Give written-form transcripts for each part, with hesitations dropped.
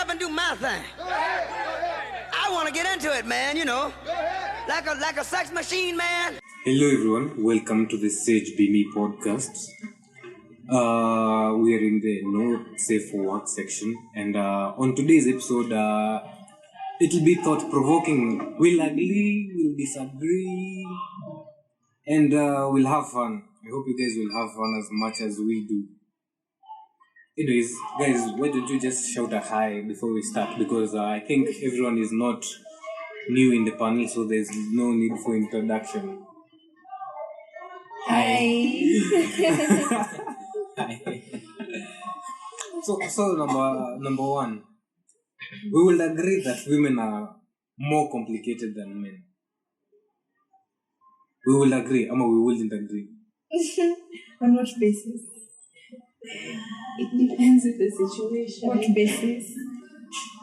up and do my thing. I want to get into it, man, you know. Like a sex machine, man. Hello everyone, welcome to the Sage Bini podcast. We are in the no safe for work section, and on today's episode, it'll be thought-provoking. We'll agree, we'll disagree, and we'll have fun. I hope you guys will have fun as much as we do. Anyways, guys, why don't you just shout a hi before we start? Because I think everyone is not new in the panel, so there's no need for introduction. Hi. So number one, we will agree that women are more complicated than men. We will agree, or we wouldn't agree. On what basis? It depends on the situation. What basis?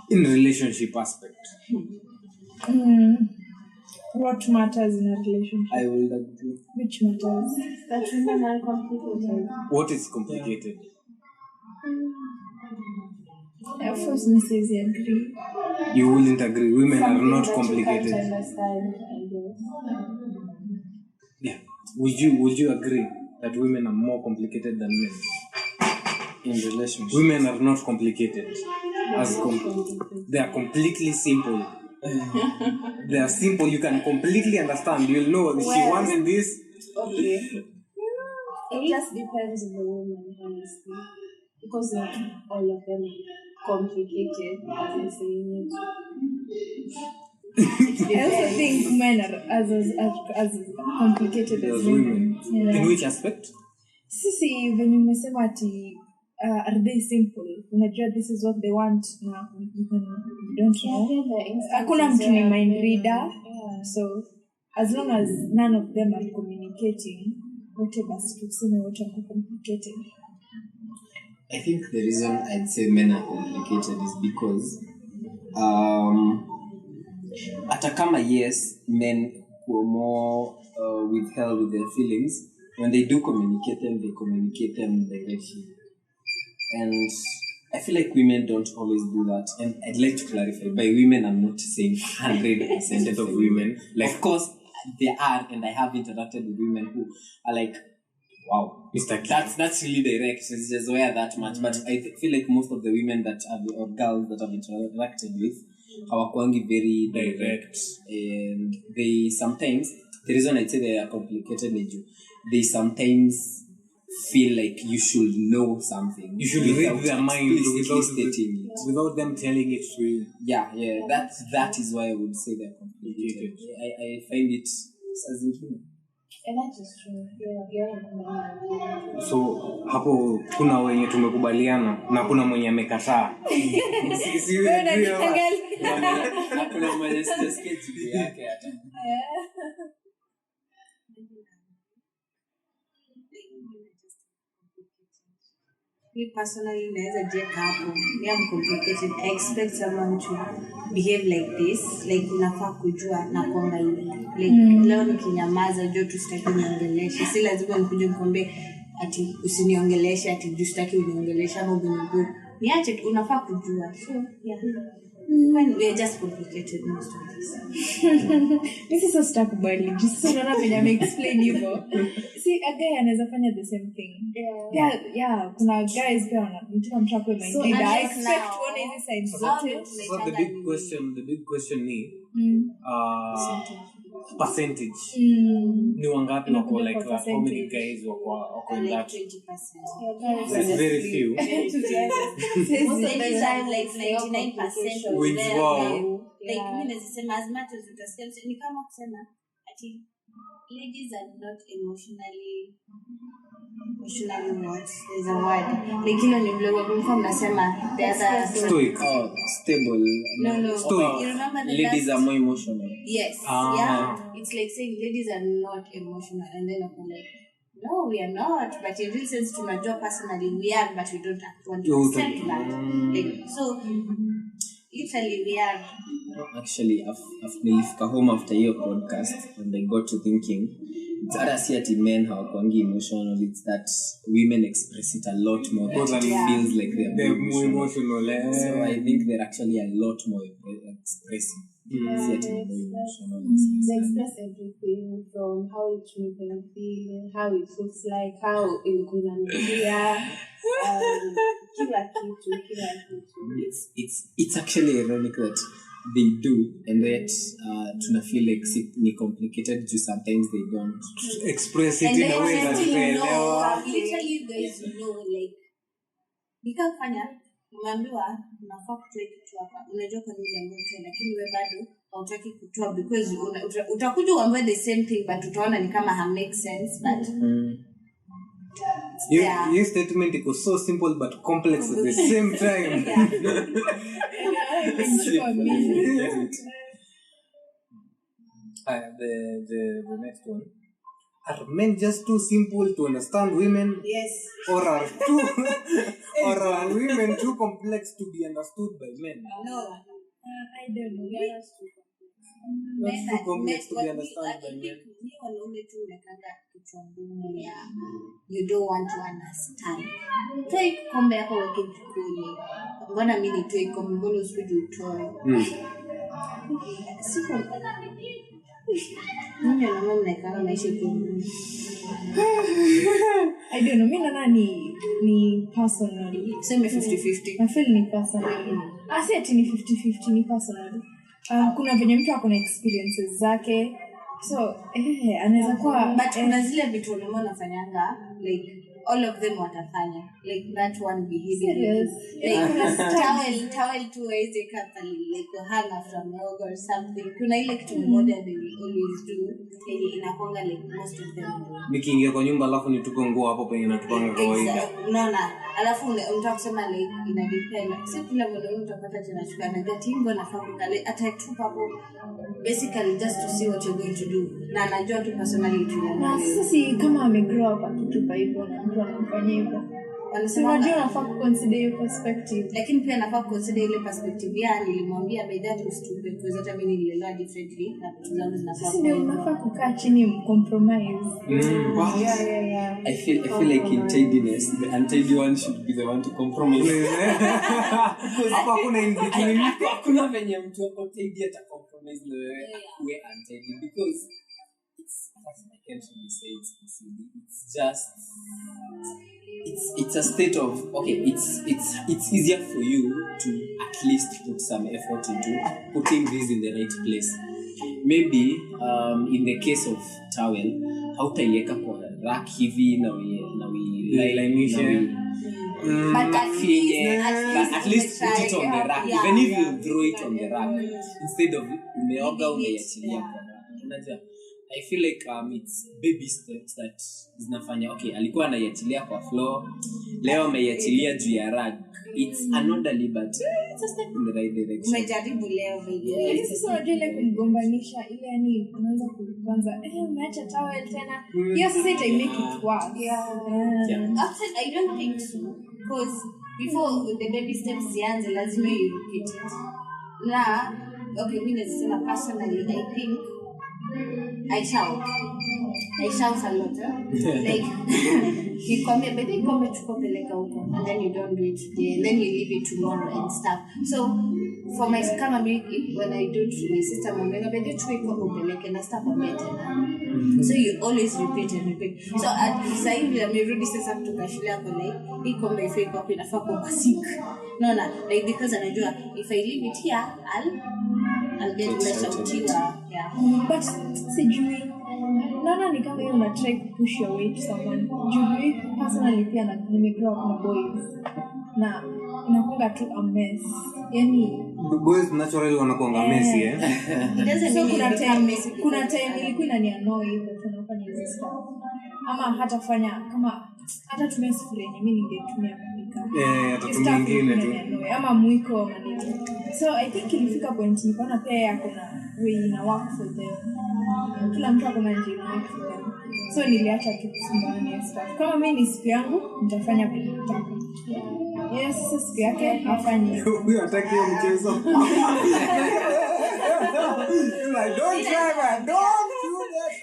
In relationship aspect. What matters in a relationship? I will agree. Which matters? That women are complicated. What is complicated? Of course, Mrs. agree. You wouldn't agree. Women Something are not that complicated. You can't understand, I guess. Yeah. Would you agree that women are more complicated than men? In relationships. Women are not complicated. They are completely simple. They are simple. You can completely understand. You'll know she wants this. Okay. It just depends on the woman, honestly. Because not all of them are complicated, as I'm saying it. I also think men are as complicated as women. Yeah. In which aspect? Sisi, when you mesema ati are they simple? Unajua this is what they want na you don't know. Hakuna mtu ni mind reader. So as long as none of them are communicating, whatever tuseme wote are complicated. I think the reason I'd say men are complicated is because hata kama yes, men were more withheld with their feelings. When they do communicate them, they communicate them directly. And I feel like women don't always do that. And I'd like to clarify, by women I'm not saying 100% of women. Like, of course, there are, and I have interacted with women who are like, wow, that's really direct. It's just wear that much. But I feel like most of the women or girls that I've interacted with are very direct. And they sometimes, the reason I say they are complicated, they sometimes feel like you should know something. You should read their mind without them telling it to you. Yeah. That is why I would say they're complicated. I find it as inhuman. And that is true. Yeah. So hapo kuna wenye tumekubaliana na kuna mwenye amekataa. Hakuna mwenye sijasikia jibu yake hata. Me personally, naweza jeka hapo. I'm complicated. I expect someone to behave like this. Like unafaa kujua na kuanga hivi. Like leo nikinyamaza jua tu sitaki uniongeleshe. Si lazima nikuje nikwambie ati usiniongeleshe ati juu sitaki uniongeleshe ama ubinibu. Niache unafaa kujua. So yeah. We are just complicated most of this. This is so stuck badly. Just so not when I explain you. See, a guy anaweza fanya the same thing. Yeah. Kuna guys pia wanamtaka kwa mind. I expect one of these sides. So the big question ni percentage. Ni wangapi wako like how many guys wako in that? 20%. That's very few. Most of the time like 99%. Which wow. Like mimi nasema as much as utasema ni kama kusema ati ladies are not emotionally what? There's a word. Like ni vile kwa mnasema there's a stoic. Stable. No. Stoic. You remember the ladies are more emotional. Yes. Yeah. It's like saying ladies are not emotional and then I'm like no, we are not. But in real sense, tunajua personally we are, but we don't want to accept that. Like, so Italy we are. Actually, nilifika home after your podcast and I got to thinking, it's other see men hawakwangi emotional, it's that women express it a lot more than it feels like they're more emotional. So I think they're actually a lot more expressive. They express everything from how it makes them feel, how it looks like, how it goes on here. Kila kitu. It's actually ironic that they do, and that tuna feel like ni complicated to sometimes they don't express it in a way that literally guys like nikafanya umeambiwa unafaa kutoa kitu hapa, unajua kwa nini ndio, lakini wewe bado hautaki kutoa because utakuja uambiwe the same thing but utaona ni kama ha make sense but your statement is so simple but complex at the same time. The next one. Are men just too simple to understand women? Yes. Or are women too complex to be understood by men? No. I don't know. Too complex to be understood by men. You don't want to understand. Toi kombe hapo weke jikoni. Mbona mimi nitoe kombe, mbona usije utoe? Siko. Mimi na mama nakaa maisha kidogo. I don't know. Mimi naona ni personally. Sema 50-50. I feel ni personally. Asi ati ni 50-50 ni personally. Kuna venye mtu akona experiences zake. So, anaweza kuwa but kuna zile vitu unafanyanga like all of them watafanya like that one behavior like towel to is a couple like hang from yoga or something. Kuna ile kitu moja they will always do ili inakuanga like most of them do. Nikiingia kwa nyumba alafu nitupe nguo hapo penye natupanga kawaida. Unaona, alafu unataka kusema like ina depend. Si kila mmoja utapata tena chukua na gatingo na family atatupa hapo basically just to see what you're going to do. Na anajua tu personality na sisi kama amegrow up akitupa hivyo na mtu anamfanyia hivyo. Wanasema unajua nafaa kuconsider your perspective. Lakini pia nafaa kuconsider ile perspective ya nilimwambia by that stupid because hata mimi nililelewa differently na vitu zangu zinafaa. Sisi ndio nafaa kukaa chini compromise. Yeah. I feel like in tidiness the untidy one should be the one to compromise. Because hapa kuna in between. Kuna venye mtu wako tidy ata compromise na wewe untidy because I can't really say it's just it's a state of okay, it's easier for you to at least put some effort into putting this in the right place. Maybe in the case of towel hautaiweka kwa rack hivi na lainisha but at least put it on the rack. Even if you throw it on the rack instead of umeoga unaiachilia kwa rack. Unajua I feel like it's baby steps that zinafanya okay, alikuwa anaiachilia kwa floor, leo ameiachilia juu ya rag. It's an orderly but it's a step in the right direction. Umejaribu leo baby. Sasa unajua ile kumgombanisha ile yani unaanza kuanza umeacha towel tena. Hiyo sasa ita make it work. Actually I don't think so because before the baby steps zianze lazima you repeat it. Na okay, mimi nasema personally I think I shout a lot like you come here but they come to peleka huko and then you don't do it today and then you leave it tomorrow and stuff. So for my kama mimi when I do to my sister mwenga but they try kwa peleka na stuff better. So you always repeat. So at sasa hivi amerudi sasa kutoka shule yako like hii kombe ifai kwa inafaa kwa sink. No like because anajua if I leave it here I'll get umeshautiwa. But sijui naona ni kama una try to push your way to someone. Juu personally pia nimegrow up na boys na inakuwa tu a mess. Yani boys naturally wanakuanga messy so kuna time ilikuwa inaniannoy hivyo tunafanya hizo stuff ama hata fanya kama hata tumia sufuria mimi ningetumia kupika hata mwingine tu ama mwiko na nini. So I think ilifika point nikaona pia yako na way ina work for them. Kila mtu akona njia yake. So niliacha tu kusumbana na stuff. Kama mimi ni siku yangu nitafanya bila kutaka. Yes, siku yake afanye. Huyu hataki hiyo mchezo. You're like, don't try that. Don't do that.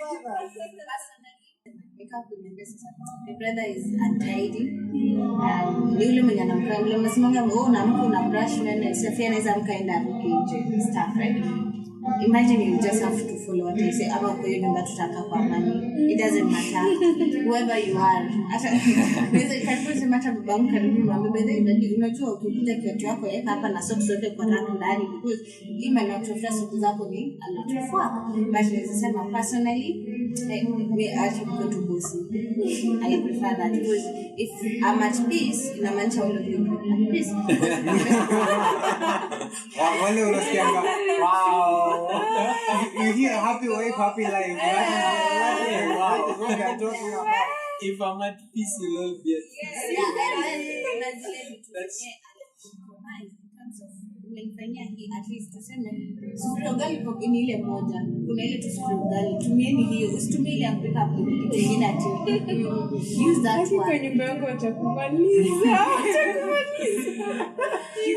My brother is untidy. Ni yule mwenye anamkaa vile unasemanga wewe unaamka una brush na Safia anaweza mkaenda nje stuff, right? Imagine you just have to follow what they say. Ama kwa hiyo nyumba tutaka kwa amani. It doesn't matter whoever you are. Hata karibu matter babangu karibu mabebe unajua ukikuja kiatu yako weka hapa na socks zote kwa rack ndani because even not to fresh socks zako ni a lot of work. But nasema personally we actually go to bossy. I prefer that because if I'm at peace inamaanisha all of you at peace. Wale unasikianga wow. You hear happy wife, happy life. Wow. What are talking about? If I'm at peace, you'll all be at peace. That's umenifanyia hii at least tuseme sufuria ugali kwa ni ile moja kuna ile sufuria ugali tumieni hiyo usitumie ile ya kupika nyingine ati use that one Kwa nyumba yangu watakumaliza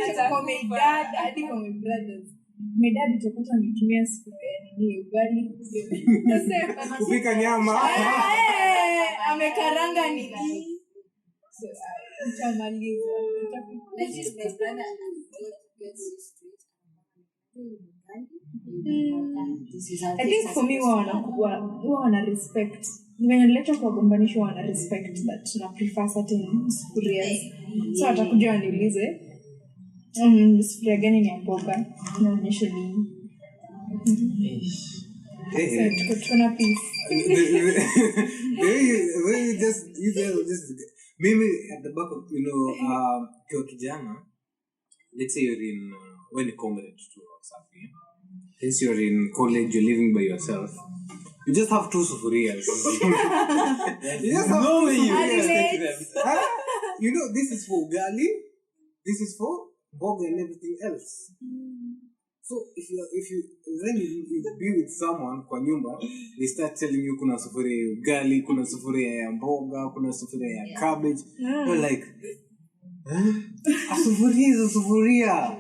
hata kwa my dad hadi kwa my brothers. My dad utakuta ametumia sufuria nini ugali kupika nyama. Amekaranga nini so utamaliza I think for me wana respect nimeleta kwa gombanisho wana respect that na prefer certain sufurias so watakuja waniulize sufuria gani ni ya mboga naonyesha ni tuko na peace you just maybe at the back of kwa kijana let's say you're in when you comrade to something since you're in college you're living by yourself you just have two sufurias you just have no way you know this is for ugali this is for boga and everything else so if you then you be with someone kwa nyumba they start telling you kuna sufuria ya ugali kuna sufuria ya mboga kuna sufuria ya cabbage you're like sufuria is a sufuria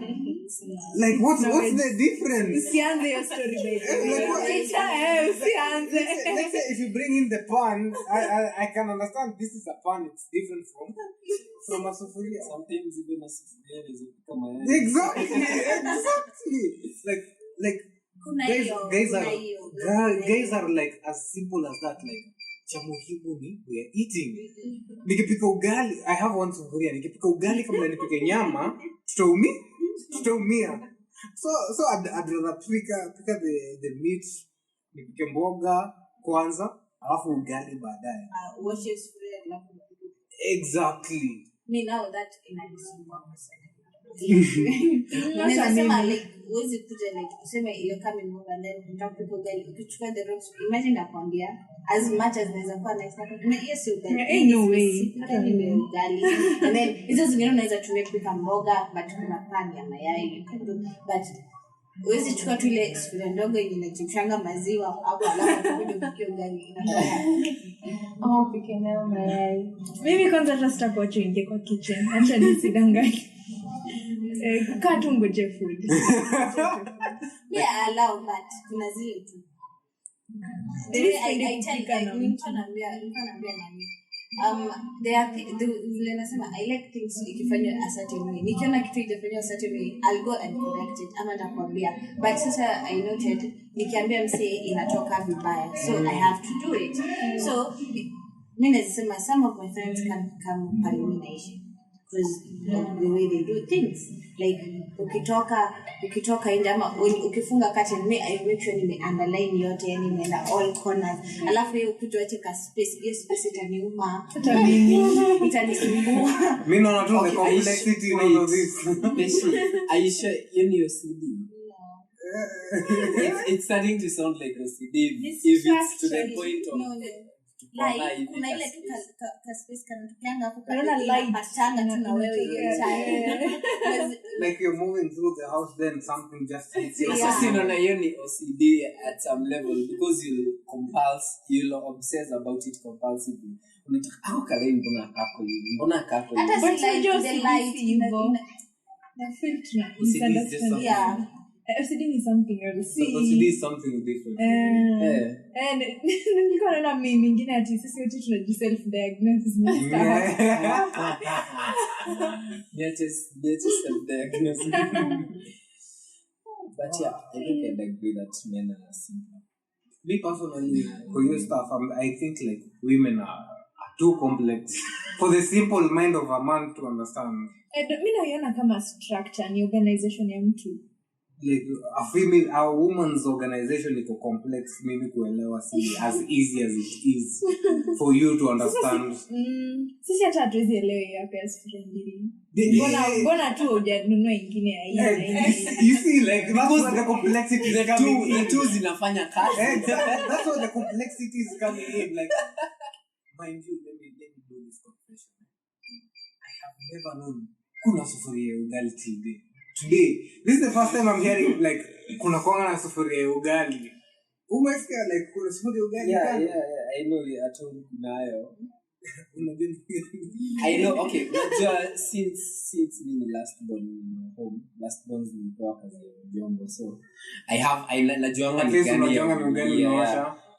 like what's the difference usianze your story baby usianze let's say if you bring in the pan I can understand this is a pan it's different from a sufuria Sometimes even a sufuria is become exactly like guys are like as simple as that like cha muhimu ni we are eating nikipika ugali I have one sufuria nikipika ugali kama nipike nyama tutaumia so I'd rather pika the meat nipike mboga kwanza alafu ugali baadaye washes sufuria alafu exactly me now that inanisumbua sana nasema like uwezi kuja like useme you're coming over and then unataka ugali ukichukua the rocks imagine nakwambia as much as naweza kuwa nice na yes ugali no way ugali and then hizo zingine unaweza tumia kupika mboga but kuna pan ya mayai but uwezi chukua tu ile sufuria ndogo yenye inachemshanga maziwa hapo alafu kuja kupikia ugali ama upike nayo mayai mimi kwanza hata sitakuacha ingie kwa kitchen acha nisidanganye kukaa tu ngoje food yeah allow but kuna zile tu vile nasema I like things ikifanywa a certain way nikiona kitu ikifanywa a certain way I'll go and correct it ama nitakwambia but sasa I noted nikiambia msee inatoka vibaya so I have to do it so mimi nasema some of my friends can come pale mimi naishi because the way they do things like ukitoka nje ama ukifunga curtain I make sure nime underline yote yani nimeenda all corners alafu hiyo ukitoacha ka space hiyo space itaniuma itanisumbua mimi naona tu the complexity in all of this Aisha in your CD it's starting to sound like a CD if it's to the point of like kuna ile tu ka space kana tukianga hapo kana patanga tu na wewe like you're moving through the house then something just hits you so sinaona hiyo ni OCD at some level because you'll obsess about it compulsively unataka au kalei mbona kako hivi mbona kako hivi Hata But si like unajua the OCD light si hivyo. Na feel tuna misunderstanding. Yeah. OCD is something else. OCD is something different. And nilikuwa naona mimi mingine ati sisi wote tunaji self diagnose na stuff. They're just self-diagnosed. But yeah, I think I'd agree that men are simpler. Me personally, for your stuff, I think like women are too complex for the simple mind of a man to understand. Mi naiona kama structure ni organization ya mtu. Like a woman's organization is complex, maybe kuelewa si as easy as it is for you to understand. Sisi hata hatuwezi elewa ya pesa friendly. Mbona tu hujanunua ingine ya hii. You see, like that's where the complexity is coming in. The two zinafanya kazi. Exactly. That's where the complexity is coming in. Like, mind you, let me do this confession. I have never known kuna sufuria ya ugali till today. This is the first time I'm hearing like kuna kwanga na sufuria ya ugali. Umesikia like kuna sufuria ya ugali? Yeah. I know at home kunayo. I know, okay. Since mimi last born nilikuwa kazi ya jombo, so najuanga ni gani ya ugali.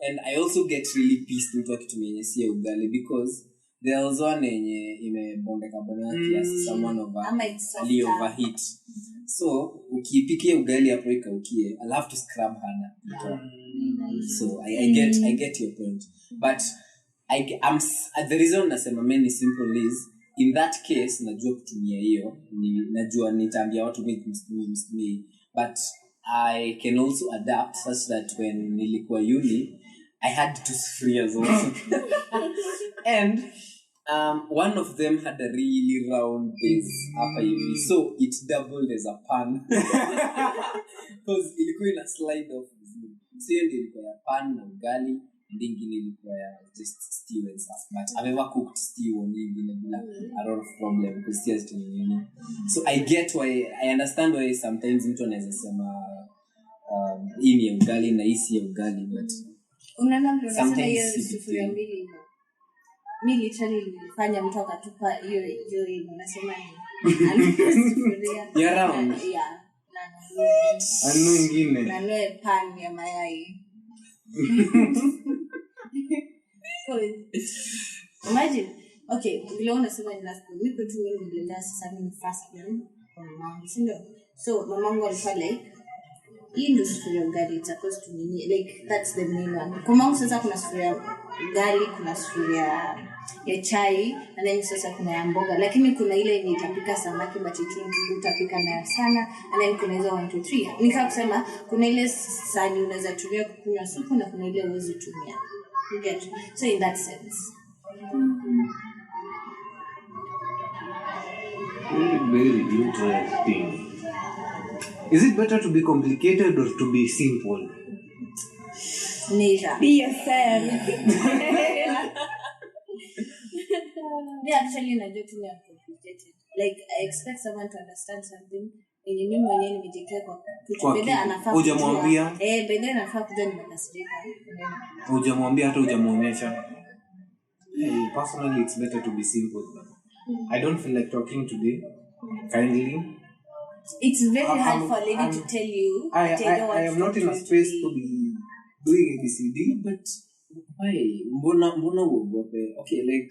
And I also get really pissed mtu akitumia si ugali because there was one yenye imebondeka bana kiasi someone overheat. So ukipikia ugali hapo ikaukie, I'll have to scrub hana. So I get your point, but the reason nasema men is simple is in that case najua kutumia hiyo najua nitaambia watu me, but I can also adapt such that when nilikuwa uni I had two sufurias also. And one of them had a really round base hapa hivi, so it doubled as a pan because ilikuwa ina slide off vizuri. So hiyo ndio ilikuwa ya pan na ugali, and ingine ilikuwa ya just stew and stuff. But I've never cooked stew on ingine bila a lot of problem because stew is nini. So I understand why sometimes mtu anaweza sema hii ni ugali na hii si ugali, but unaona ndio nasema hiyo sufuria mbili hivyo. Mimi literally nilifanya mtu akatupa hiyo nasema ni sufuria ya round. Yeah. Anu ingine. Na leo pan ya mayai. Imagine, okay, vile unasema ni last one. Mimi tu mimi nilienda sasa mimi first one kwa mama. So mamangu alikuwa like hii ndio sufuria ugali it's supposed to be like that's the main one. Kwa mamangu sasa kuna sufuria ugali, kuna sufuria ya chai, na then sasa kuna ya mboga, lakini kuna ile yenye itapika samaki but utapika nayo sana, and then kuna hizo 1 2 3. Nikakusema kuna ile sani unaweza tumia kukunywa supu na kuna ile uwezi tumia. You get? So in that sense. Very interesting. Is it better to be complicated or to be simple? Neither. Be yourself. Actually najua tu ni complicated. Like I expect someone to understand something. Mimi mwenyewe nimejikia kwa kitu bebe anafaa kujua. Hujamwambia? Bebe anafaa kujua nimekasirika. Hujamwambia hata hujamuonyesha. Personally it's better to be simple. I don't feel like talking today. Kindly. It's very hard for a lady to tell you. I am not in a space to be doing ABCD, but why? Mbona uogope? Okay, like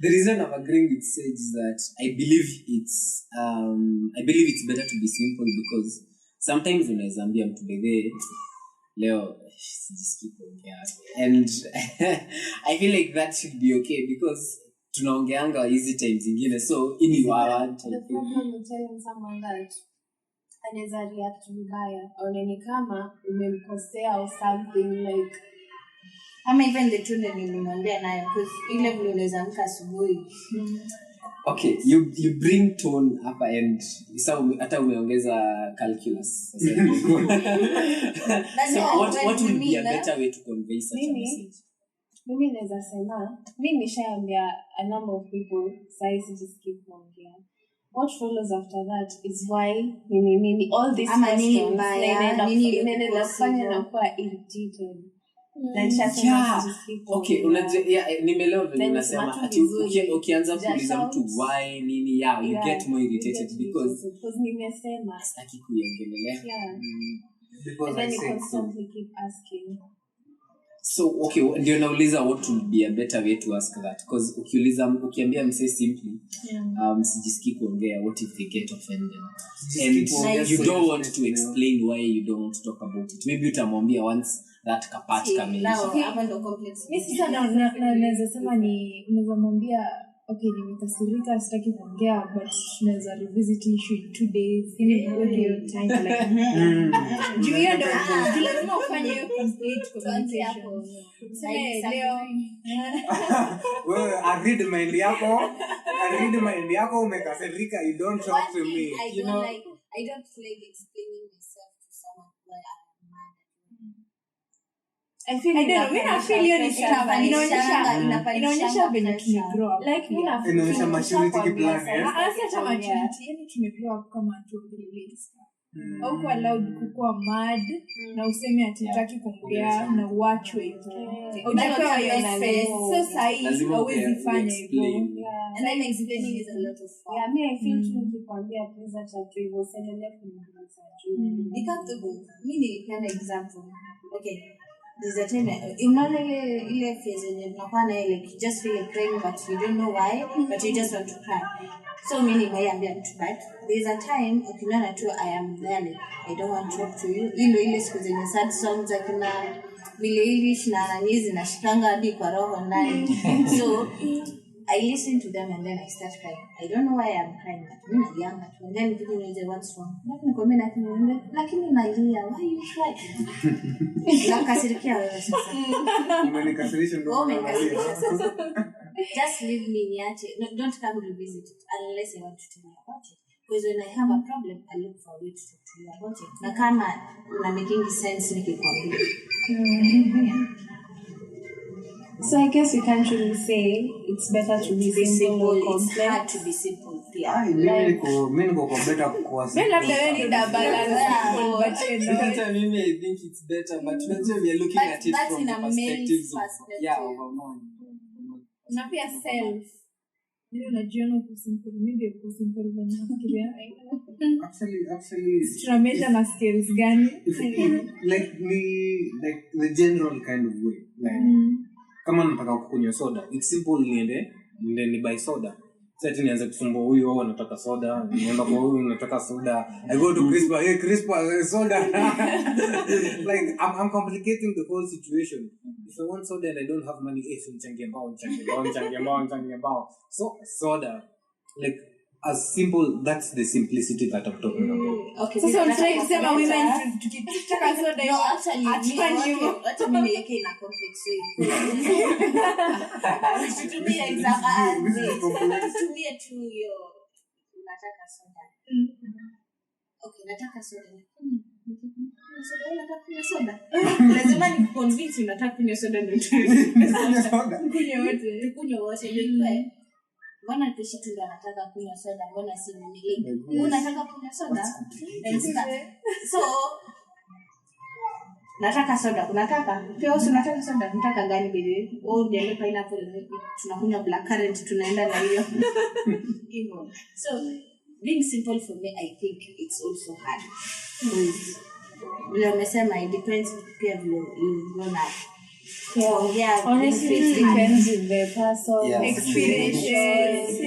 the reason I'm agreeing with Sage is that I believe it's better to be simple because sometimes unaweza ambia mtu bebe leo sijisikii kuongea, and I feel like that should be okay because tunaongeanga easy times zingine, so ini wawa the problem with telling someone that anaweza react vibaya au ni kama umemkosea or something like ama even the tune nilimwambia nayo because ile vile unaweza amka asubuhi. Okay, you bring tone up and hata umeongeza calculus. So what would be a better way to convey such a message? Mimi naweza sema mimi nishaambia a number of people size just keep kuongea. What follows after that is why all these questions inaenda kufanya na kuwa irritated. Na nishasema Yeah. sijisikia Okay, kuongea. unajua nimeelewa vile Then unasema sema tu ati vizuri. ukianza Just kuuliza mtu shout. why nini you Yeah, get more you irritated get because irritated because nimesema. sitaki kuiongelelea. Yeah. Because And I then you said so. constantly keep asking. So okay, ndio nauliza what would be a better way to ask that because ukiambia msee simply sijisikii kuongea, what if they get offended and you don't want to explain why you don't want to talk about it, maybe utamwambia once that kapat kameisha. Hapa ndo complex. mi sasa naweza sema ni unaweza mwambia okay nimekasirika sitaki kuongea but tunaweza revisit issue in 2 days ili uweke hiyo time like juu hiyo ndo juu lazima ufanye hiyo complete communication tuseme leo Wewe read mind yako umekasirika, you don't talk to me. I don't like explaining myself to someone why I'm mad. I feel mimi na feel hiyo ni sawa inaonyesha venye tumegrow up Like mimi na Inaonyesha maturity kiplan, eh? asi hata maturity yani tumegrow up kama watu vile au kwa allowed kukua mad na useme ati hataki kuongea na uachwe hivyo unapewa hiyo space so sahi hauwezi fanya hivyo And then explaining is a lot of fun. Yeah, me I feel tu nikikwambia pesa cha tu hivyo usiendelee kunigusa juu. Mimi ni example. Okay. There's a time unaona ile phase yenye tunakuwa na ile you just feel like crying but you don't know why but you just want to cry. So mimi niambia mtu but there's a time ukiona tu I am there like, I don't want to talk to you. Ile siku zenye sad songs akina vile English na nanizi na shikanga hadi kwa roho ndani. So I listen to them and then I start crying. I don't know why I'm crying, but mimi nalia tu. And then people will say what's wrong. Lakini nalia, why you cry? Nakasirikia wewe sasa. Umenikasirisha ndio Umenikasirisha sasa. Just leave me niache. No, don't come revisit it unless I want to tell you about it. Because when I have a problem, I look for a way to talk to you about it. Na kama una making sense nikikwambia. So I guess we can't really say it's better to be simple or It's complex. hard to be simple pia. mimi niko kwa better kwa mimi labda wewe ni balance but you know Hata mimi I think it's better but unajua we are looking But at it that's from in the a male's perspectives of perspective. of a man. na pia self mimi unajiona uko simple maybe uko simple when unafikiria actually tunamesha na skills gani like the general kind of way like kama nataka kukunywa soda it's simple niende ni buy soda sasa nianze kusumbua huyu au anataka soda nienda kwa huyu nataka soda I go to Crispa hey Crispa soda like I'm complicating the whole situation if I want soda and I don't have money nichangie mbao so soda like as simple that's the simplicity that I'm talking about. Okay. sasa unataka kusema women tukitaka soda No, actually, hata mimi yake ina complex way. Tutumie example. Tutumie tu hiyo unataka soda. Okay, nataka soda. Unataka kunywa soda? Lazima ni convince unataka kunywa soda ndio tukunywe wote ndio. Mbona kishitu ndo anataka kunywa soda, mbona si mimi? Unataka kunywa soda? So nataka soda, unataka? Pia wewe unataka soda, unataka gani baby? Wewe ndio pineapple, tunakunywa blackcurrant, tunaenda na hiyo. Hivyo. So being simple for me I think it's also hard. Vile umesema it depends pia vile you grown up. Yeah, honestly, it depends with the person, Yeah. experiences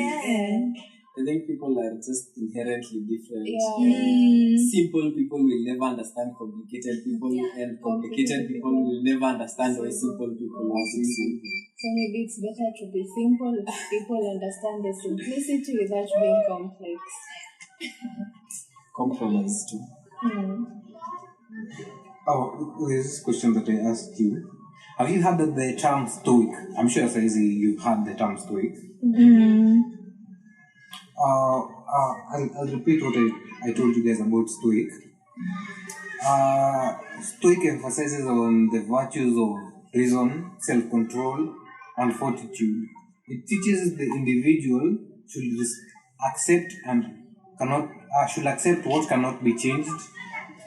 I think people are just inherently different. Yeah. Simple people will never understand complicated people, and complicated people will never understand why simple people are so simple. So maybe it's better to be simple if people understand the simplicity without being complex. Compromise too. Oh, there's this question that I asked you. Have you heard of the term stoic? I'm sure, Saizi, you've heard the term stoic. I'll repeat what I told you guys about stoic. Stoic emphasizes on the virtues of reason, self-control, and fortitude. It teaches the individual should accept what cannot be changed,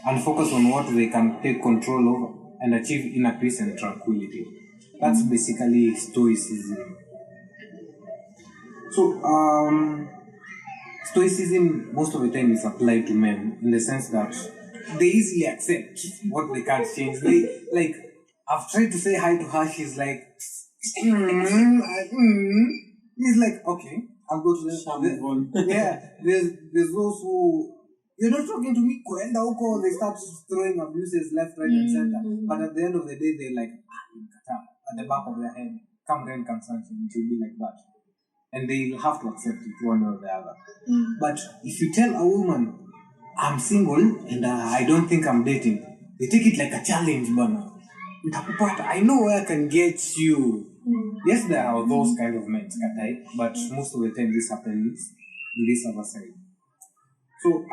and focus on what they can take control of, and achieve inner peace and tranquility. That's basically stoicism. So, stoicism most of the time is applied to men in the sense that they easily accept what they can't change. They like, I've tried to say hi to her, she's like, he's like, okay, I'll go to the yeah, there's those who, you're not talking to me, kwenda huko, they start throwing abuses left, right, and center. But at the end of the day, they're like, at the back of their head, come rain, come sunshine, it will be like that. And they'll have to accept it one way or the other. But if you tell a woman, I'm single and I don't think I'm dating, they take it like a challenge, bana. I know where I can get you. Yes, there are those kind of men, but most of the time this happens in this other side. So,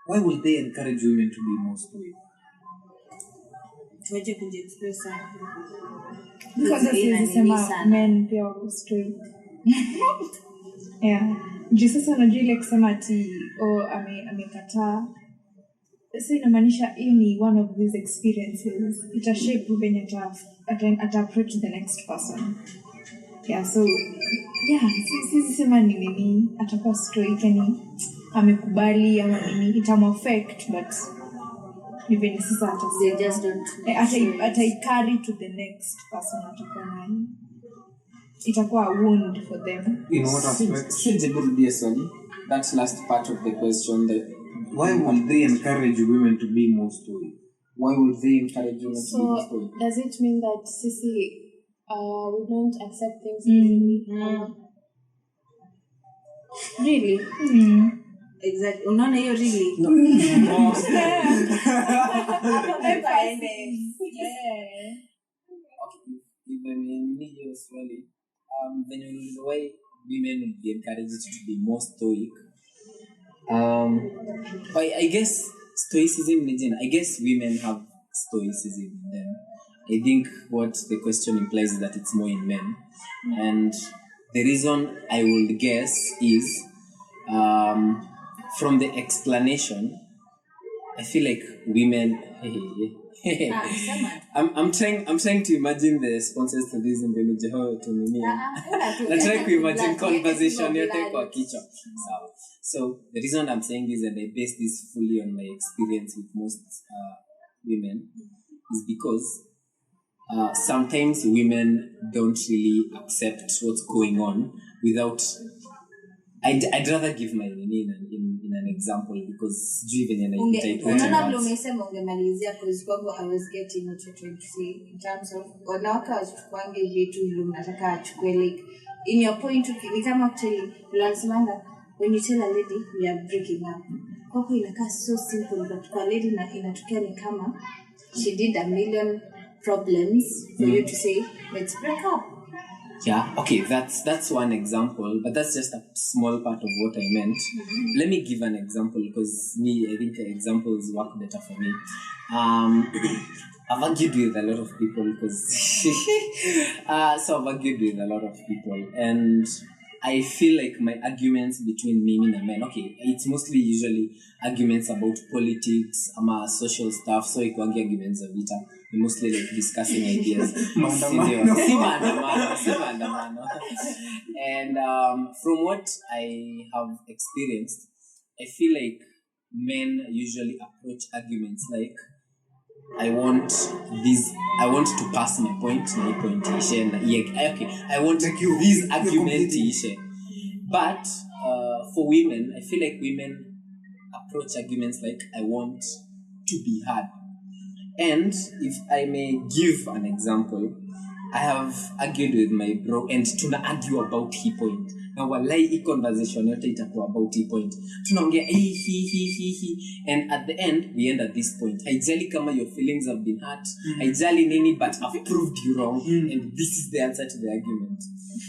why would they encourage women to be more stoic? Because sema men pia wako straight. Yeah. Juu sasa unajua ile kusema ati amekataa. Sasa inamaanisha hiyo ni one of these experiences. Ita shape venye ata approach the next person. Yeah, so yeah, sisi sema ni nini atakuwa straight yani amekubali ama nini itamu-affect but even sasa they just don't carry to the next person atakuwa nani itakuwa a wound for them. In what aspect? That last part of the question, why would they encourage women to be more stoic? Why would they encourage women to be more So stoic? does it mean that Sisi we don't accept things easily? Really? exactly. Unaona hiyo really? No. If I may need your swali, then you know why women would be encouraged to be more stoic. I guess stoicism, I guess women have stoicism in them. I think what the question implies is that it's more in men. And the reason I would guess is from the explanation, I feel like women. I'm trying to imagine the responses to this in the to me. I'm trying to imagine conversation yote kwa kichwa. So the reason I'm saying this, and I base this fully on my experience with most women, is because sometimes women don't really accept what's going on without. I'd rather give my opinion in an example because even unaona umesema ungemalizia because I was getting what you're trying to say in terms of wanawake wachukuange vitu vile mnataka achukue like in your point of view kama actually unasemanga when you tell a lady we are breaking up kwako inakaa so simple but kwa lady inatokea ni kama she did a million problems for you to say let's break up. Yeah, okay, that's one example, but that's just a small part of what I meant. Let me give an example because I think examples work better for me. I've argued with a lot of people because so I've argued with a lot of people and I feel like my arguments between women and men, okay, it's mostly usually arguments about politics, social stuff, so ikwangi arguments of vita. We mostly like discussing ideas. And from what I have experienced, I feel like men usually approach arguments like, I want to pass my point, okay, I want this argument. But for women, I feel like women approach arguments like, I want to be heard. And if I may give an example, I have argued with my bro and tuna argue about he point. Now walai conversation yote itakuwa about he point. Tunaongea he and at the end we end at this point. Haijali kama your feelings have been hurt, haijali nini, but I've proved you wrong and this is the answer to the argument.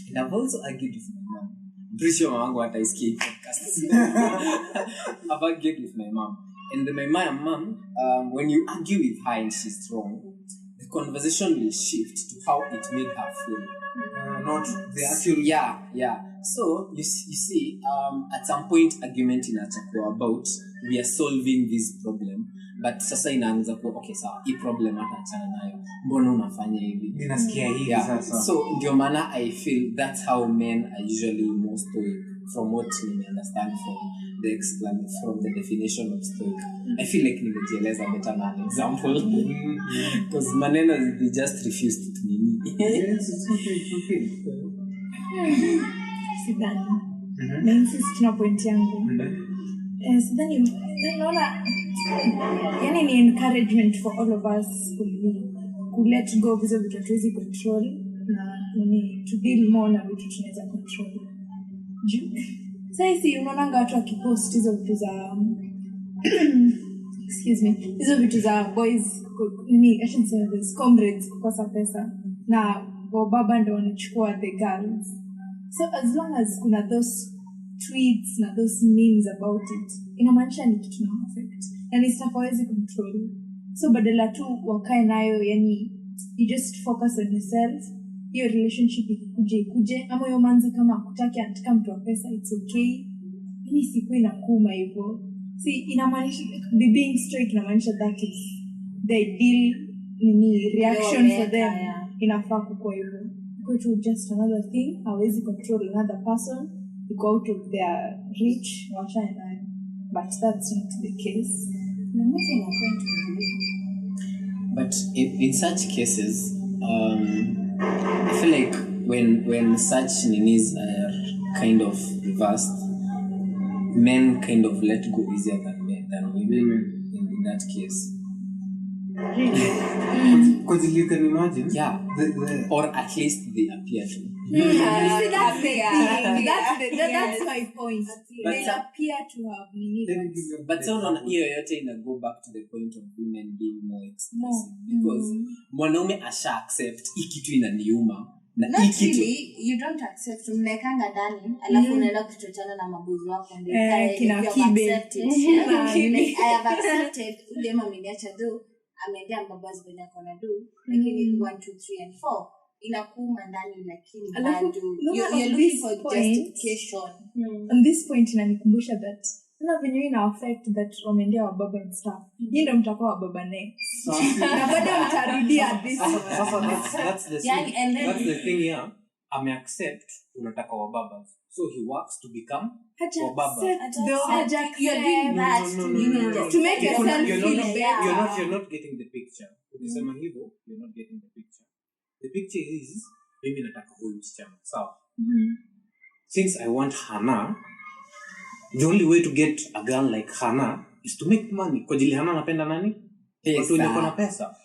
And I've also argued with my mom. Pretty sure my mom escape podcast. I've argued with my mom. And my mom, when you argue with her and she's wrong, the conversation will shift to how it made her feel. Not the actual. Yeah. So you see, at some point argument inachakuwa about we are solving this problem, but sasa inaanza kuwa okay, sawa, hii problem hata achana nayo, mbona unafanya hivi? Ninasikia hivi sasa. So ndio maana I feel that's how men are usually more stoic, from what we understand from the definition of stoic. I feel like nimejieleza better than an example because maneno they just refused to nini. Yes, it's okay. sidhani na insist na point yangu sidhani naona yani ni encouragement for all of us to let go of hizo vitu tuwezi control na nini to deal more na vitu tunaweza control. Sasa unaonanga watu wakipost hizo vitu za excuse me, hizo vitu za boys nini, I shouldn't say this, comrades kukosa pesa na baba ndo wanachukua the girls. So as long as kuna those tweets na those memes about it, inamaanisha ni kitu na affect na ni stuff hawezi control. So badala tu wakae nayo, yani you just focus on yourself, your relationship ikuje ama yo manzi kama kutaki anataka mtu wa pesa, it's okay. Yani siku inakuuma hivyo. See, inamaanisha being straight inamaanisha that is the ideal reaction for them. Inafaa kukua hivyo. Go to just another thing, hawezi control another person, you go out of their reach, but that's not the case. But in such cases, I feel like when such ninis are kind of reversed, men kind of let go easier than women in that case. Because you can imagine, or at least they appear to. That's my point. They appear to have meaning. But so on hiyo yote ina go back to the point of women being more expressive because mwanaume asha accept hii kitu inaniuma na hii kitu you don't accept, mnekanga ndani alafu unaenda kuchochana na mabuzi wako ndio kina kibe. I have accepted ule mameniacha do ameendea mbabazi venye kona do lakini 1 2 3 and 4 inakuuma ndani lakini bado you're looking for justification. On this point inanikumbusha that na venye ina affect that wamendea wa baba and stuff. Yeye ndo mtakuwa wa baba next. Na bado mtarudia this. That's the thing here. Ame accept unataka wa baba. So he works to become wa baba. You're doing that to make yourself feel better. You're not getting the picture. Ukisema hivyo, you're not getting the picture. The picture is mimi nataka huyu msichana. Sawa? Since I want Hannah, the only way to get a girl like Hannah is to make money. Kwa ajili Hannah anapenda nani? Watu wenye kuna pesa.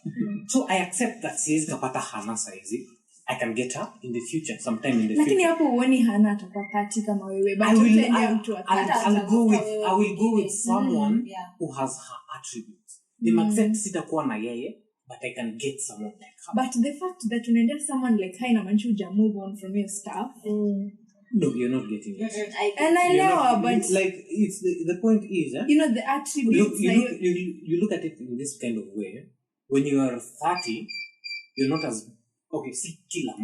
So I accept that siwezi kapata Hannah saizi. I can get her in the future, sometime in the future. Lakini hapo uone Hannah atakuwa 30 kama wewe. I will go with someone who has her attributes. They accept sitakuwa na yeye, but I can get someone like her. But the fact that unaenda someone like her inamaanisha uja move on from your stuff. No, you're not getting it. And I know, but like it's the point is, you know the attributes. You look at it in this kind of way. When you are 30, you're not as okay. Si kila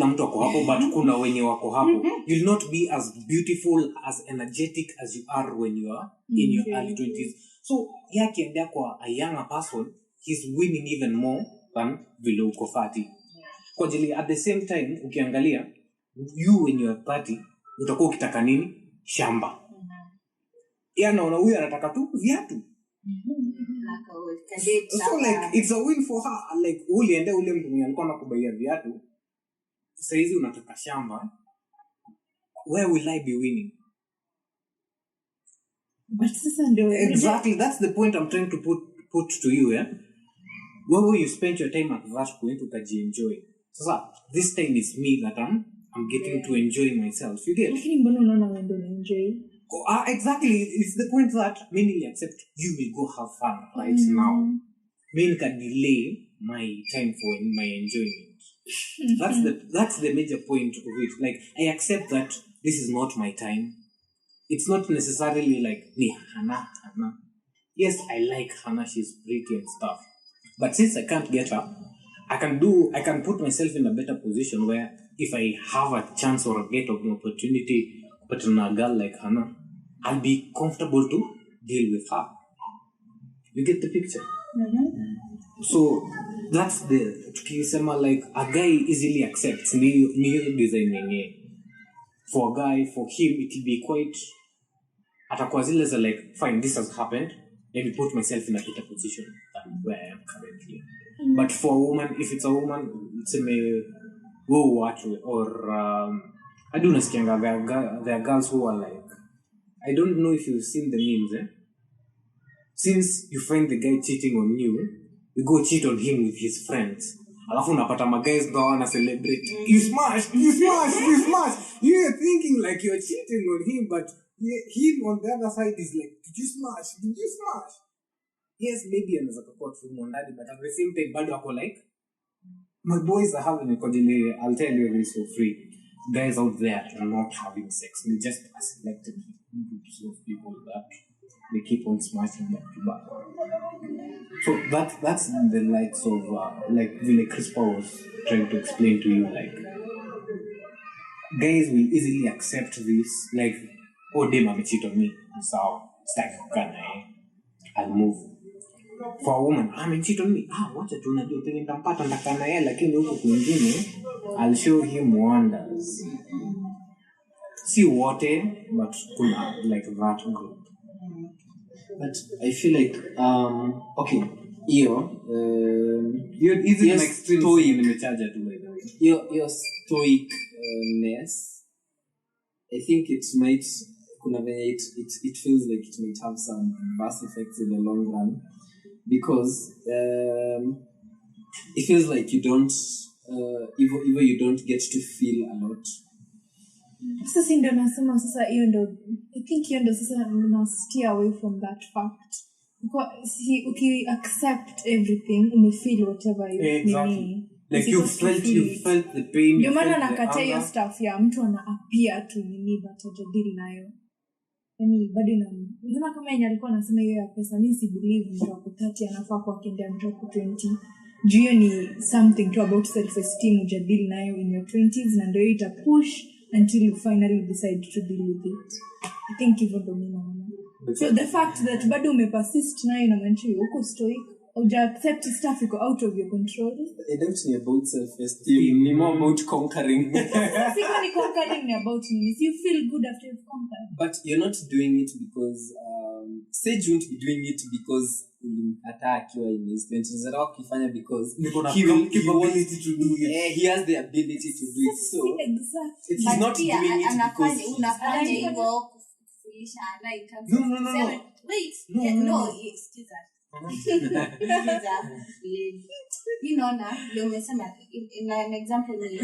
mtu wako hapo, but kuna wenye wako hapo. You'll not be as beautiful, as energetic as you are when you are in your early 20s. So yake enda kwa a younger person, he's winning even more than vile uko 30. Kwa ajili at the same time ukiangalia you when you are 30 utakuwa ukitaka nini? Shamba. Naona huyu anataka tu viatu. So like it's a win for her. Like ule mtu mwenye alikuwa anakubaia viatu. Sasa hizi unataka shamba. Where will I be winning? But sasa ndio exactly that's the point I'm trying to put to you, yeah? Where will you spend your time at that point ukajienjoy? Sasa this time is me that I'm getting to enjoy myself. You get? Lakini mbona unaona wewe ndio enjoy? Exactly. It's the point that many accept you will go have fun right now. Many can delay my time for my enjoyment. That's the major point of it. Like I accept that this is not my time. It's not necessarily like me, Hannah. Yes, I like Hannah. She's pretty and stuff. But since I can't get her, I can put myself in a better position where if I have a chance or get an opportunity but on a girl like Hannah, I'll be comfortable to deal with her. You get the picture? So that's the tukisema like a guy easily accepts new design yenye. For a guy, for him it'll be quite atakuwa zile za like fine, this has happened, let me put myself in a better position than where I am currently. But for a woman, if it's a woman, it's a what or I don't know, there are girls who are like, I don't know if you've seen the memes, since you find the guy cheating on you, you go cheat on him with his friends. Alafu unapata guys go on a celebrate. You smash. You're thinking like you're cheating on him, but him on the other side is like, did you smash? Yes, maybe anaweza kuwa tu ndani, but at the same time bado ako like, my boys are having a cordially. I'll tell you this for free. Guys out there are not having sex. They just are selected groups of people that they keep on smashing back to back. So that's the likes of like Vile Crispa was trying to explain to you, like guys will easily accept this, like, oh damn, I'm cheat on me, so I'll move. For a woman, cheat on me, wacha tu najua penye nitampata ndakana yeye, lakini huko kwingine I'll show him wonders. Si wote, but kuna like that group. But I feel like okay, you're easily like stoic in the charger too, by the way. Your stoicness, I think it might it feels like it might have some adverse effects in the long run, because it feels like you don't either you don't get to feel a lot. Sasa ndo nasema sasa hiyo ndo, I think hiyo ndo sasa na steer away from that fact. Because okay, accept everything, feel whatever you exactly. Like you felt the pain. Ndio maana nakataa hiyo stuff ya mtu ana appear tu but hajadili nayo. Yaani bado unaona kama yeye alikuwa anasema hiyo ya pesa, mimi si believe mtu wako 30 anafaa kwa kienda mtu wako 20. Juu ni something to about self esteem hujadili nayo in your 20s, na ndio ita push until you finally decide to deal with it. I think even though so the fact that bado persist nayo inamaanisha uko stoic, uja accept stuff iko out of your control. It don't about self-esteem, ni more about conquering. Siko ni conquering, ni about nini? You feel good after you've conquered. But you're not doing it because Sage won't be doing it because ulimkataa akiwa in his 20s. Zara ukifanya because he will ability to do it. Yeah, he has the ability to do it. So exactly. He's not doing it because unafanya hivyo kufulisha like no. Wait, no, excuse that. You know na leo umesema in an example ni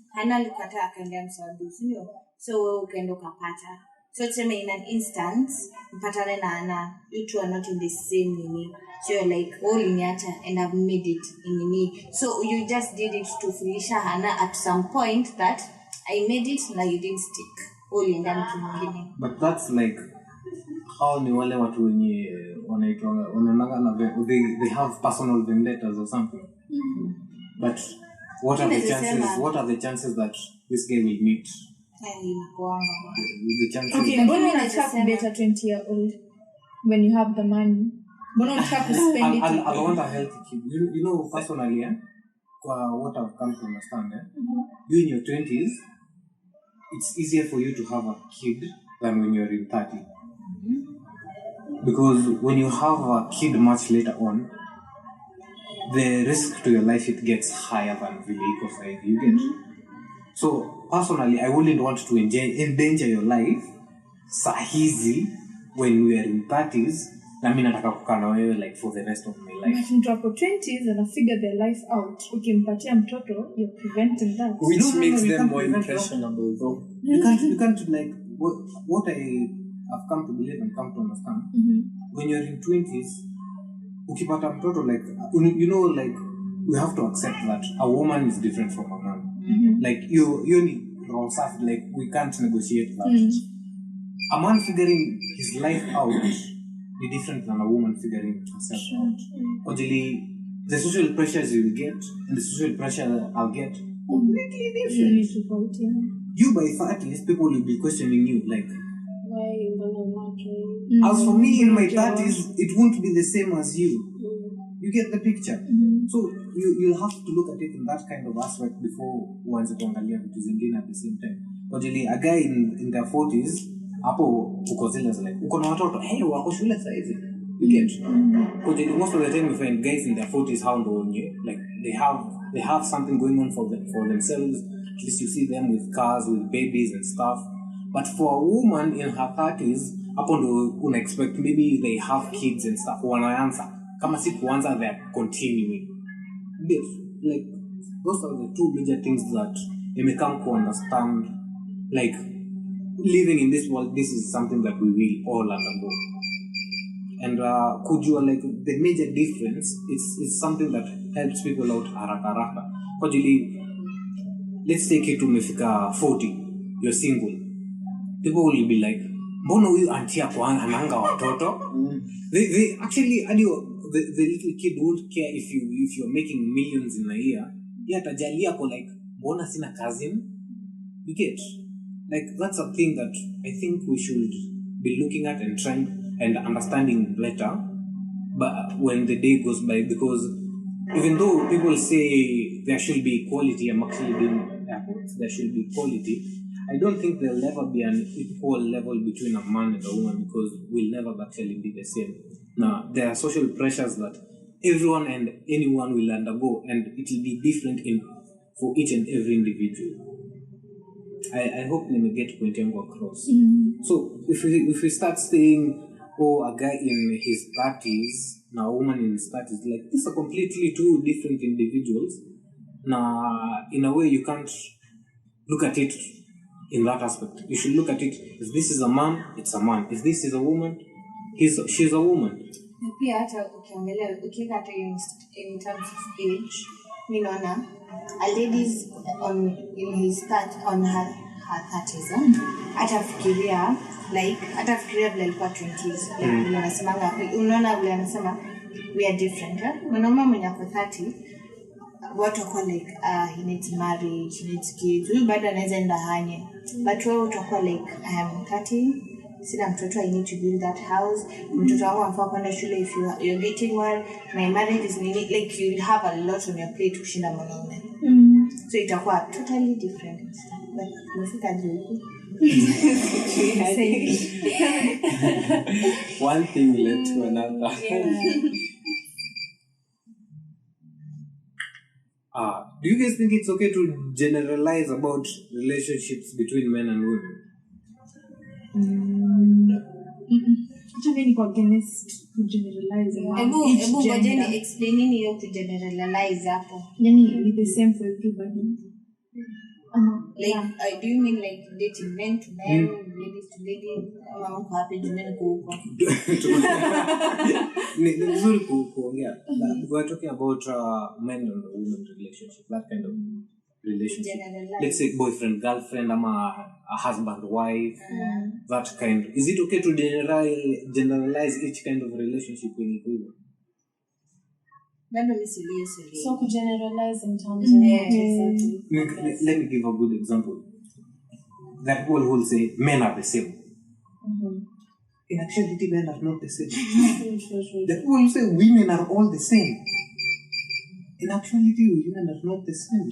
Hana alikataa akaenda msadu, sio? So wewe ukaenda ukapata. So tuseme in an instance mpatane na Hana, you two are not in the same nini. So you're like, oh liniacha and I've made it in me. So you just did it to fulisha Hana at some point that I made it na you didn't stick. Oh lienda mtu mwingine. But that's like how ni wale watu wenye wanaonanga na they have personal vendettas or something. But what are the chances that this guy will meet? The chances. Okay, mbona unataka kubeta 20-year-old when you have the money? Mbona unataka spend it? I want a healthy kid. You know, personally, what I've come to understand, you in your 20s, it's easier for you to have a kid than when you're in 30. Because when you have a kid much later on, the risk to your life, it gets higher than the eco side you get. So personally, I wouldn't want to endanger your life sahizi when we are in 30s. Na mimi nataka kukaa na wewe like for the rest of my life. Mtu wako 20s and figure their life out. Ukimpatia mtoto, you're preventing that. Which makes them more impressionable though. You can't like what I have come to believe and come to understand. When you're in 20s, ukipata mtoto, like you know, like we have to accept that a woman is different from a man. Like you need wrong stuff. Like we can't negotiate that. A man figuring his life out is different than a woman figuring herself out. Actually, the social pressures you will get and the social pressure I'll get completely different. You by 30s, people will be questioning you like, why you not as for me in my 30s, it won't be the same as you. You get the picture? So you'll have to look at it in that kind of aspect before once kuangalia vitu zingine at the same time. Actually, a guy in their 40s, hapo uko zile like uko na watoto, hey, wako shule saizi. You get? Because most of the time you find guys in their 40s how like they have something going on for themselves. At least you see them with cars, with babies and stuff. But for a woman in her 30s, hapo ndo una expect maybe they have kids and stuff. Wanaanza kama si kuanza, they're continuing. Yes, like those are the two major things that you may come to understand. Like living in this world, this is something that we will all undergo. And kujua like the major difference, it's something that helps people out haraka. Actually, let's take it to umefika 40, you're single. People will be like, mbona huyu auntie yako ananga watoto? They actually, the little kid won't care if you're making millions in a year. Yeah, tajali yako like, mbona sina cousin? You get? Like, that's a thing that I think we should be looking at and trying and understanding better. But when the day goes by, because even though people say there should be equality, I'm actually doing airports, there should be equality, I don't think there'll never be an equal level between a man and a woman, because we'll never actually be the same. Now, there are social pressures that everyone and anyone will undergo, and it will be different for each and every individual. I hope we may get point across. So if we start saying, oh, a guy in his 30s, now a woman in his 30s, like, these are completely two different individuals. Now, in a way, you can't look at it in that aspect. You should look at it, if this is a man, it's a man. If this is a woman, she's a woman. Pia hata ukiangalia hata in terms of age, mimi naona a ladies on her 30s atafikiria vile alikuwa 20s, like vile anasemanga, unaona vile anasema we are different. Mwanaume mwenye ako 30 watu wako like he needs marriage, he needs kids, huyu bado anaweza enda hanye, but wewe utakuwa like I am 30, sina mtoto, I need to build that house, mtoto wangu anafaa kwenda shule, if you're getting one, my marriage is needed, like you will have a lot on your plate kushinda mwanaume. So itakuwa totally different. But mfika juu one thing led to another. Do you guys think it's okay to generalize about relationships between men and women? No. Actually, niko against to generalize. Ebu ngojeni explaining hiyo to generalize hapo. Yani it's the same for everybody. Like do you mean like dating men to men, ladies to ladies, ama uko happy jumeni huko? Ni vizuri kuongea. We're talking about men and women relationship, that kind of relationship. Let's say boyfriend, girlfriend, a husband, wife, that kind. Is it okay to generalize each kind of relationship in equal? So to generalize in terms of exactly. Let me give a good example. That people will say men are the same. In actuality, men are not the same. The people will say women are all the same. In actuality, women are not the same.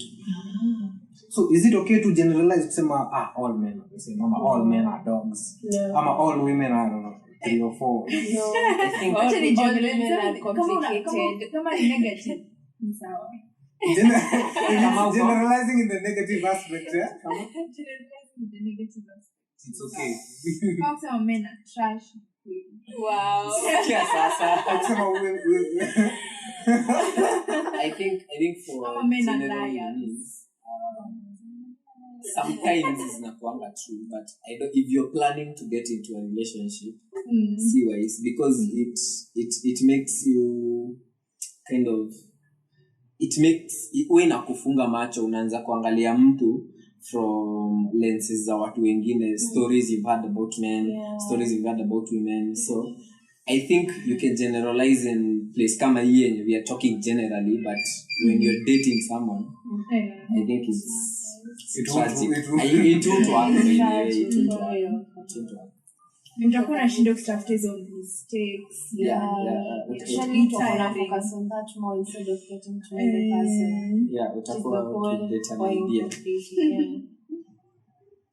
So is it okay to generalize? Say, all men are the same. All men are dogs. All women are 3 or 4. No, I think all women are complicated. Come on, negative. Generalizing in the negative aspect, yeah? Generalizing in the negative aspect. It's okay. Some men are trash. Wow. I think for men are liars. Sometimes it's not true, but if you're planning to get into a relationship, see wise, because it makes you kind of, it makes wewe na kufunga macho, unaanza kuangalia mtu from lenses za watu wengine, stories you've heard about men, stories you've heard about women. So I think you can generalize in place kama hii and we are talking generally, but when you're dating someone, I think it's tragic. It won't work. It won't work. Nitakuwa nashinda kutafuta hizo mistakes. Actually, try focus on that more instead of getting to know the person. Yeah, utakuwa ukidate an idea.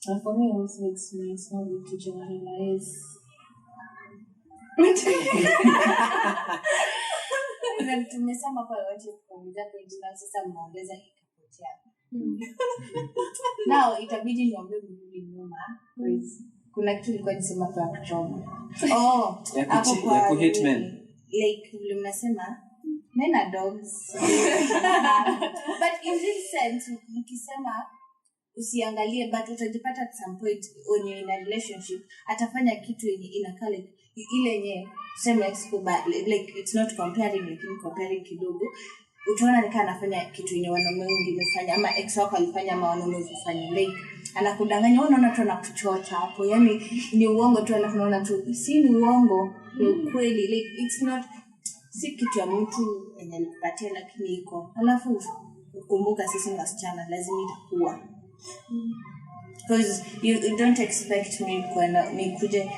And for me, also, it's not good to generalize. Na tumesema kwa wote kuongeza point na sasa mmeongeza ikapotea. Now itabidi niombe mrudi nyuma because kuna kitu nilikuwa nisema kwa kuchoma. Hapo kwa hitman. Like vile mnasema men are dogs. But in this sense mkisema usiangalie but utajipata at some point when you're in a relationship atafanya kitu yenye inakaa like ile yenye same like it's not comparing lakini comparing kidogo utaona nikaa anafanya kitu yenye wanaume wengi wamefanya ama ex wako alifanya ama wanaume wamefanya like anakudanganya unaona tu anakuchota hapo yani ni uongo tu alafu unaona tu si ni uongo ni ukweli like it's not si kitu ya mtu yenye alikupatia lakini iko alafu kumbuka sisi wasichana lazima itakuwa because you don't expect me kwenda nikuje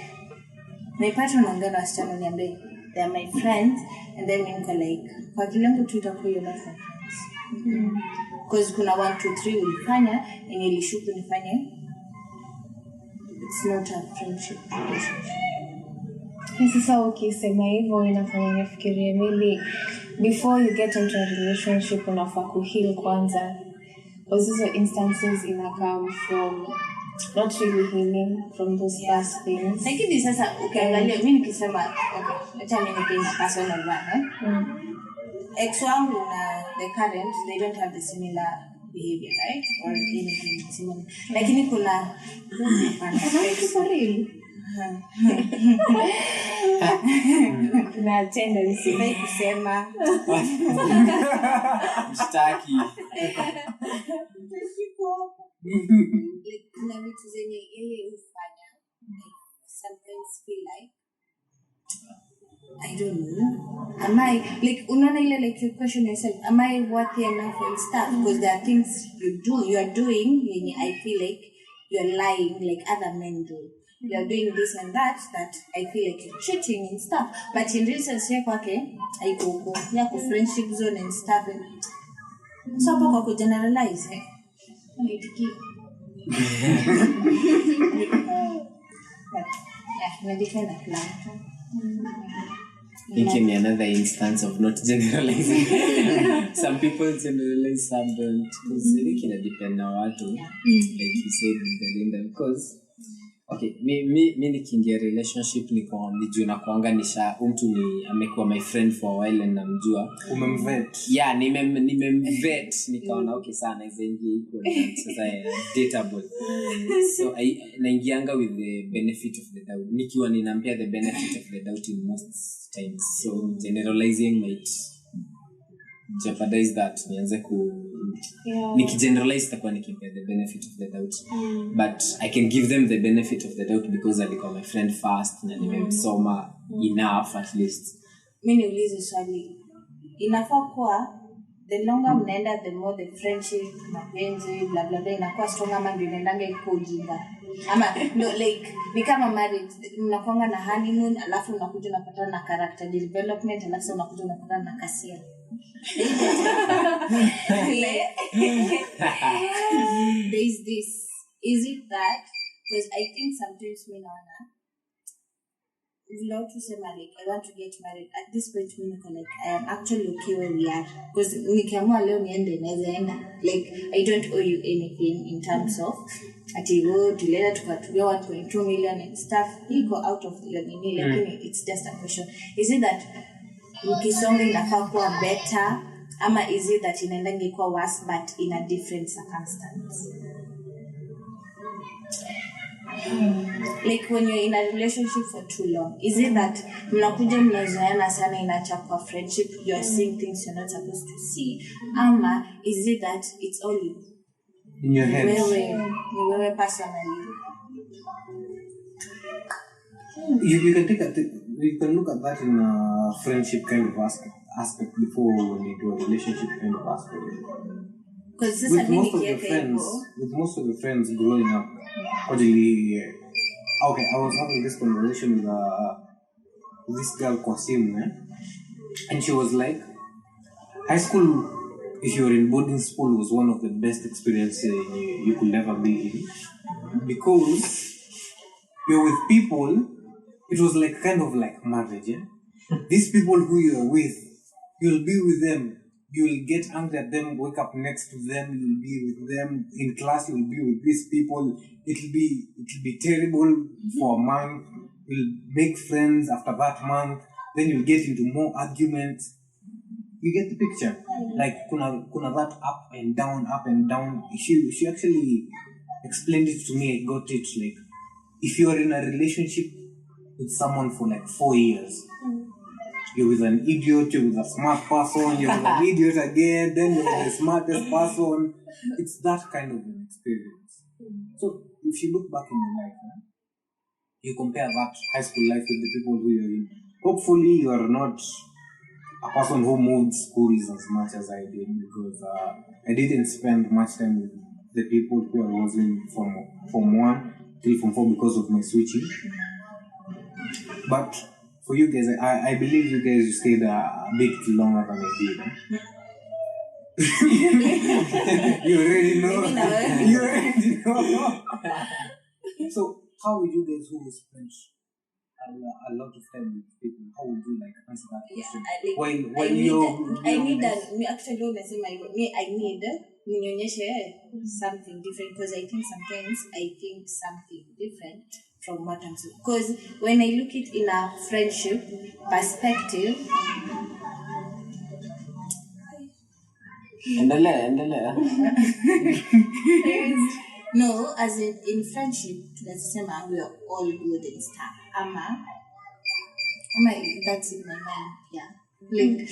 naipata unaongea na wasichana niambie they are my friends and then niko like kwa kilango tu itakuwa hiyo na friends because kuna 1 2 3 ulifanya yenye ilishuku nifanye it's not a friendship relationship. Sasa ukisema hivyo inafanya nifikirie maybe before you get into a relationship unafaa kuheal kwanza because those instances come from not really healing from those past things. Lakini sasa ukiangalia mimi nikisema acha mimi nipende personal one ex wangu na the current they don't have the similar behavior right or anything similar lakini kuna for real na tendency like kusema mstaki like kuna vitu zenye yeye hufanya sometimes feel like I don't know am I like unaona ile like you question yourself am I worthy enough and stuff because there are things you are doing yenye I feel like you are lying like other men do. You are doing this and that I feel like you're cheating and stuff. But in real sense, I go friendship zone and stuff. So, I could generalize. But, medical plan. It can be another instance of not generalizing. Some people generalize, some don't. Because it can depend on what to, like you said, Belinda. Because okay, mi nikiingia relationship nijue na kuanganisha mtu ni amekuwa my friend for a while and namjua. Umemvet. Yeah, nimemvet nikaona okay sana izengi iko sasa dateable. So naingianga with the benefit of the doubt. Nikiwa ninampea the benefit of the doubt in most times. So generalizing might jeopardize that. Nianze nikigeneralize takuwa nikimpea the benefit of the doubt. But I can give them the benefit of the doubt because alikuwa my friend first na nimemsoma enough at least. Mimi niulize swali. Inafaa kuwa the longer mnaenda the more the friendship mapenzi bla bla bla inakuwa stronger ama ndio inaendanga iko ujinga. Ama no like ni kama marriage mnakuanga na honeymoon alafu unakuja unapatana na character development alafu unakuja unapatana na kasia. There is this. Is it that? Because I think sometimes me naona without to say like I want to get married at this point me like I am actually okay where we are because nikiamua leo niende naweza enda like I don't owe you anything in terms of ati tuleta tukatumia 1.2 million and stuff iko out of your nini lakini it's just a question is it that ukisonga inafaa kuwa better ama is it that inaenda kuwa worse but in a different circumstance like when you're in a relationship for too long is it that mnakuja mnazoeana sana inacha kwa friendship you're seeing things you're not supposed to see ama is it that it's all in your head wewe personally you can take you can look at that in a friendship kind of aspect before when into a relationship kind of aspect. Because With most of the friends growing up, actually, okay, I was having this conversation with this girl Kwasim, and she was like, high school, if you were in boarding school, was one of the best experiences you could ever be in, because you're with people. It was like kind of like marriage. These people who you're with, you'll be with them. You'll get angry at them, wake up next to them, you'll be with them. In class, you'll be with these people. It'll be terrible for a month. You'll make friends after that month. Then you'll get into more arguments. You get the picture? Like, kuna that up and down. She actually explained it to me. I got it. Like, if you're in a relationship with someone for like 4 years, you're with an idiot, you're with a smart person, you're with an idiot again, then you're with the smartest person. It's that kind of an experience. So if you look back in your life, you compare that high school life with the people who you're in. Hopefully you are not a person who moved schools as much as I did, because I didn't spend much time with the people who I was in from Form 1 till Form 4 because of my switching. But for you guys, I believe you guys stayed a bit longer than I did. You already know. You already know. So, how would you guys who spent a lot of time with people, how would you like answer that question? I need nionyeshe something different, because I think sometimes I think something different from what I'm saying. Because when I look it in a friendship perspective, endelea. no, as in friendship, tunasema we are all good and stuff. Ama that's in my mind, yeah. Like,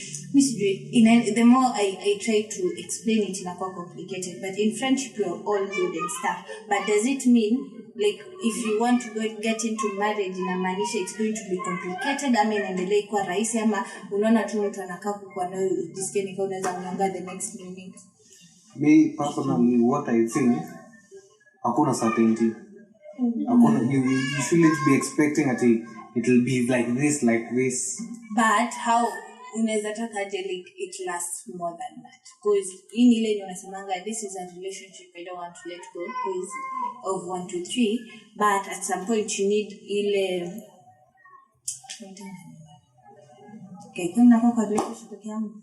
the more I try to explain it, it's more complicated. But in friendship, we are all good and stuff. But does it mean, like, if you want to get into marriage, inamaanisha it's going to be complicated? I mean, endelee kuwa rahisi, ama unaona tu mtu anakaa kukuwa nayo jisikie nika unaweza mnyonga the next minute? Me personally, what I think, hakuna certainty. You shouldn't be expecting that it will be like this. But how unaweza taka like it lasts more than that? Because in ile unasemanga, this is a relationship I don't want to let go because of 1, 2, 3. But at some point you need ile. Okay, kuna kwa relationship yangu.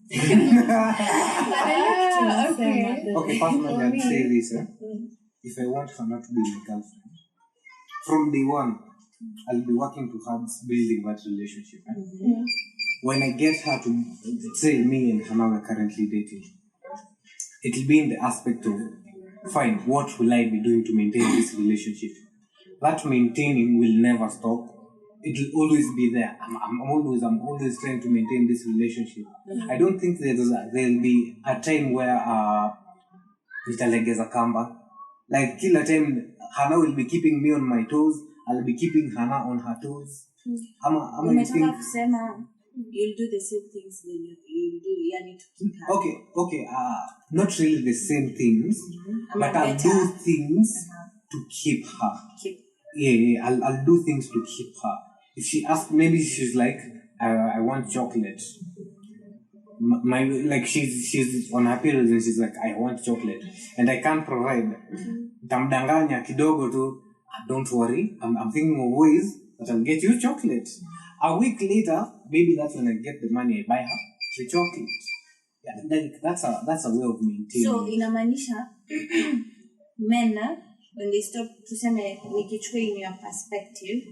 Okay, personally I'd say this. If I want Hannah to be my girlfriend, from day one, I'll be working towards building that relationship. When I get her to, say me and Hannah are currently dating, it'll be in the aspect of, fine, what will I be doing to maintain this relationship? That maintaining will never stop. It'll always be there. I'm always trying to maintain this relationship. I don't think there'll be a time where nitalegeza kamba. Like, kila time Hannah will be keeping me on my toes, I'll be keeping Hannah on her toes. Umetaka kusema you'll do the same things that you do, yani to keep her. Okay, not really the same things, but I'll do things to keep her. Yeah, I'll do things to keep her. If she asks, maybe she's like, I want chocolate. Like she's on her period and she's like, I want chocolate, and I can't provide. Tamdanganya kidogo tu. Don't worry, I'm thinking of ways that I'll get you chocolate. A week later, maybe that's when I get the money, I buy her the chocolate. Yeah, then that's a way of maintaining. So inamaanisha men, when they stop tuseme nikichukua in your perspective,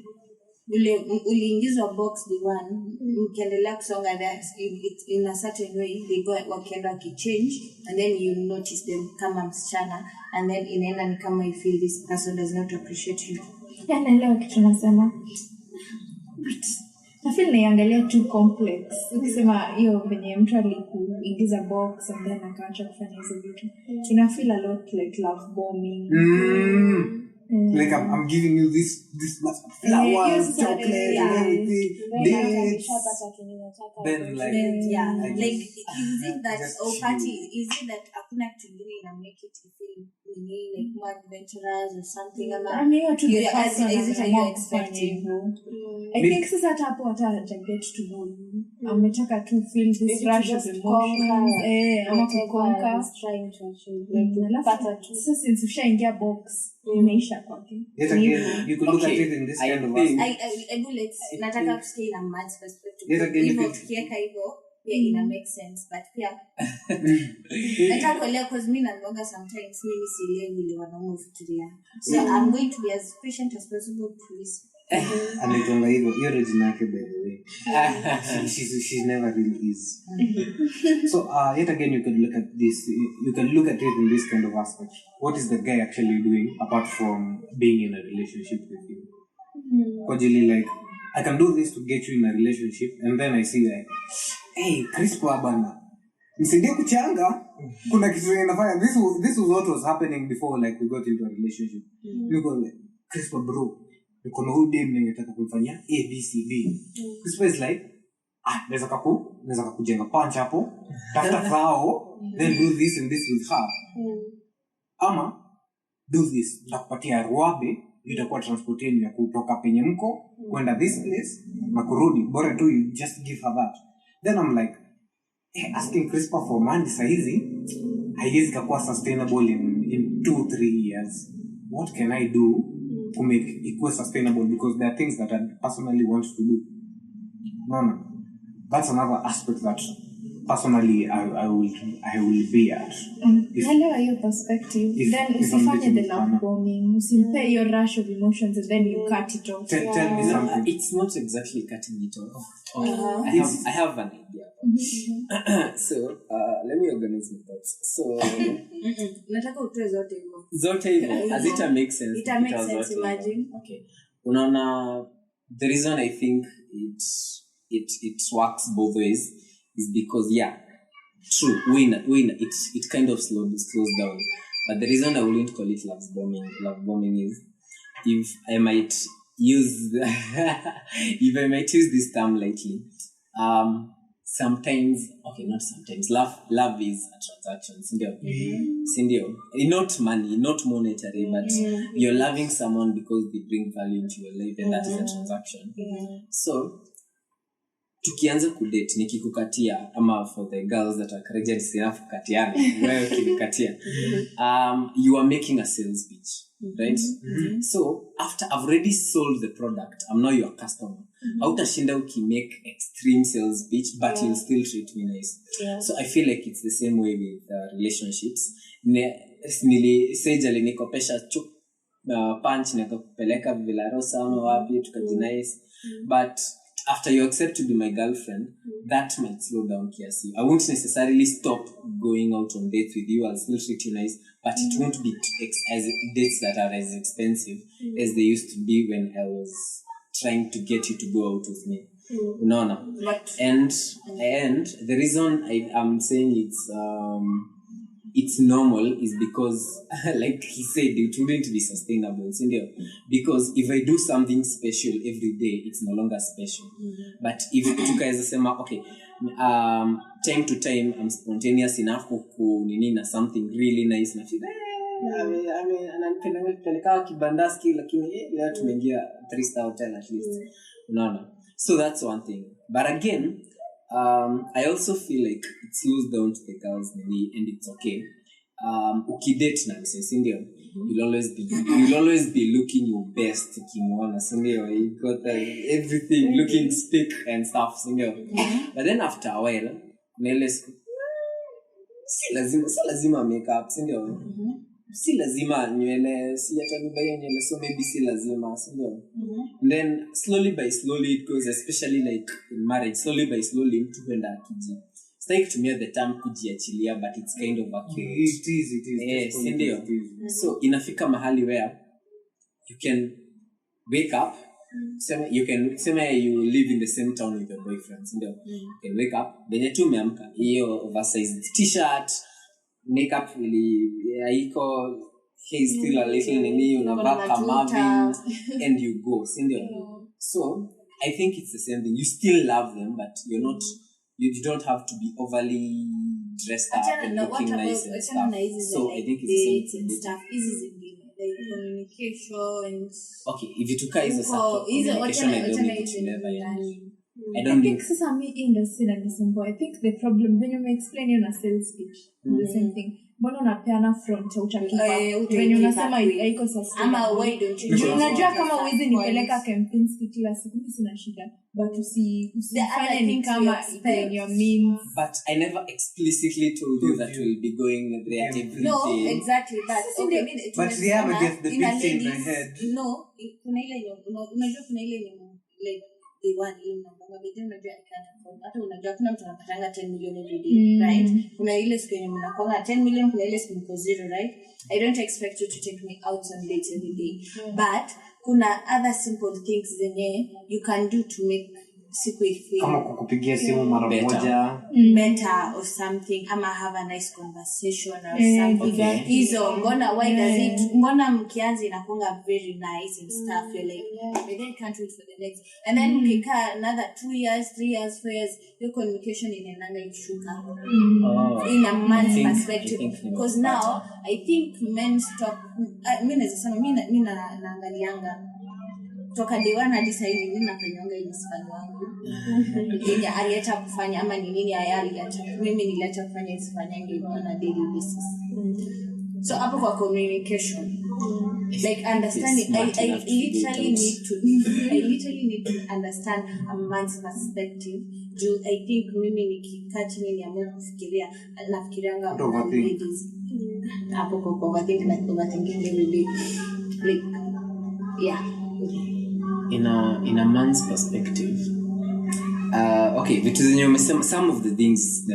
uliingizwa box the one, ukiendelea kusonga that in a certain way, they go wakienda wakichange, and then you notice them kama msichana, and then inaenda ni kama you feel this person does not appreciate you. Naelewa kitu nasema. I feel naiangalia too complex. Ukisema hiyo venye mtu alikuingiza box and then akaacha kufanya hizo vitu. Ina feel a lot like love bombing. Like I'm giving you this much flowers, yes, chocolate, yeah. and everything. Dates. Then like Yeah, I like just- is it that just or chill. party is it that hakuna kitu ingine ina make it feel like more adventurous or something ama hiyo tu the as person is it are you anaamua kufanya expecting? hivyo. I think sasa hata hapo hata get to know you. Ametaka to feel this Maybe to rush of just emotions conquer ama whatever kukonka. he's trying to achieve. Like, Alafu pata tu. sasa since ushaingia box imeisha kwake. Yet again, you could look at it in this I kind of think- aspect. Nataka to stay in a man's perspective. Yes, again, Hivyo if it- tukiweka hivyo pia ina make sense but pia nataka kuelewa because mimi naonga sometimes mimi sielewi vile wanaume hufikiria. So I'm going to be as patient as possible to listen. Anaitwanga hivyo, hiyo regina yake by the way. She's never really is. So yet again you could look at this, you can look at it in this kind of aspect. What is the guy actually doing apart from being in a relationship with you? Kojili, like, I can do this to get you in a relationship, and then I see like, hey, Crispa bana, msaidie kuchanga. Kuna kitu inafanya. This was what was happening before like we got into a relationship. Because like, Crispa bro, niko na huyu dem ningetaka kumfanyia A B C D. Crispa is like, naweza kujenga punch hapo, tafuta frao, then do this and this with her. Ama do this, nitakupatia ruabe, itakuwa transportation ya kutoka penye mko kwenda this place na kurudi, bora tu you just give her that. Then I'm like, asking Crispa for money saizi haiwezi kuwa sustainable in 2-3 years. What can I do to make it sustainable? Because there are things that I personally want to do. No, that's another aspect that personally I will be at. Naelewa hiyo perspective. Then if I'm usifanye getting the it love done. bombing. Usimpe hiyo rush of emotions and then you cut it off. Tell me something. It's not exactly cutting it off. Okay. I have an idea. So let me organize my thoughts. So Nataka utoe zote hivyo. zote hivyo as it make sense. It make because sense, zote imagine. hivyo. Okay. Unaona, the reason I think it works both ways is because true, it kind of slows down. But the reason I wouldn't call it love bombing is if I might use this term lightly. Sometimes, okay, not sometimes. Love is a transaction, sindio? Not money, not monetary, but you're loving someone because they bring value into your life, and that is a transaction. So, tukianza kudate nikikukatia, ama for the girls that are courageous enough kukatiana, wewe ukinikatia, you are making a sales pitch, right? So after I've already sold the product, I'm now your customer. Hautashinda ukimake extreme sales pitch, but you'll still treat me nice. So I feel like it's the same way with relationships. Nilisejali nikopesha punch nikakupeleka Villa Rosa ama wapi tukajinice, but after you accept to be my girlfriend, that might slow down kiasi. I won't necessarily stop going out on dates with you. I'll still treat you nice, but it won't be as dates that are as expensive as they used to be when I was trying to get you to go out with me. No. And the reason I'm saying it's normal is because like he said, it wouldn't be sustainable, because if I do something special every day, it's no longer special. But if tukaweza sema okay, time to time I'm spontaneous enough kuninina something really nice na feel ananipeleka kibandaski lakini leo tumeingia 3-star hotel at least. Unaona? So that's one thing. But again, I also feel like it slows down to the girls maybe, and it's okay. Ukidate na msee, ndio, you'll always be looking your best ukimwona, ndio, you got everything looking spick and stuff, ndio. But then after a while, si lazima makeup, ndio. Si lazima nywele, si hata nibaye nywele, so maybe si lazima, ndio. And then slowly by slowly it goes, especially like in marriage, slowly by slowly mtu kwenda akiji. Sitaki kutumia the term kujiachilia, but it's kind of accurate. It is. Ndio. So inafika mahali where you can wake up, you live in the same town with your boyfriend, ndio. You can wake up, benye tu umeamka, hiyo oversized t-shirt, makeup ili haiko, Hey, still a little nini, unavaa kamavi, and you go, sindio? So I think it's the same thing. You still love them, but you're not. You don't have to be overly dressed up and looking nice and stuff. So I think it's the same stuff. Like communication. Okay, if you took hizo stuff, communication, I don't think it will ever end. I think sasa mi industry na nisembo. I think the problem when you explain in a sales pitch, the same thing. Mbona unapeana front utakipa when unasema haiko sustainable ama why don't you unajua kama uwezi nipeleka Kempinski kila siku mimi sina shida but usifanye ni kama in your means. But I never explicitly told you that we'll be going there every day. No, exactly, but we have to get the picture in my head. No, kuna ile unajua kuna ile like they want ile number but then unajua I can't afford. Hata unajua kuna mtu anapatanga 10 million every day, right? Kuna ile siku yenye mnakonga 10 million, kuna ile siku mko zero, right? I don't expect you to take me out on dates every day. But kuna other simple things zenye you can do to make siku ifeel kama kukupigia simu mara moja better or something, ama have a nice conversation or something. Hizo mbona why does it mbona mkianza inakuanga very nice and stuff, you're like but then can't wait for the next, and then ukika another 2 years 3 years 4 years your communication inaenda ikishuka in a man's perspective, because now I think men stop. Mimi nasema mimi naangalianga toka day one hadi sasa hivi mimi nafanyanga ile sifani wangu yenye aliacha kufanya ama ni nini aliacha mimi niliacha kufanya ile sifani yangu on a daily basis. So hapo kwa communication like understanding I literally need to understand a man's perspective. I think mimi nikikaa chini niamue kufikiria nafikirianga ladies hapo kwa overthinking every day like yeah. In a man's perspective, okay, vitu zenye umesema, some of the things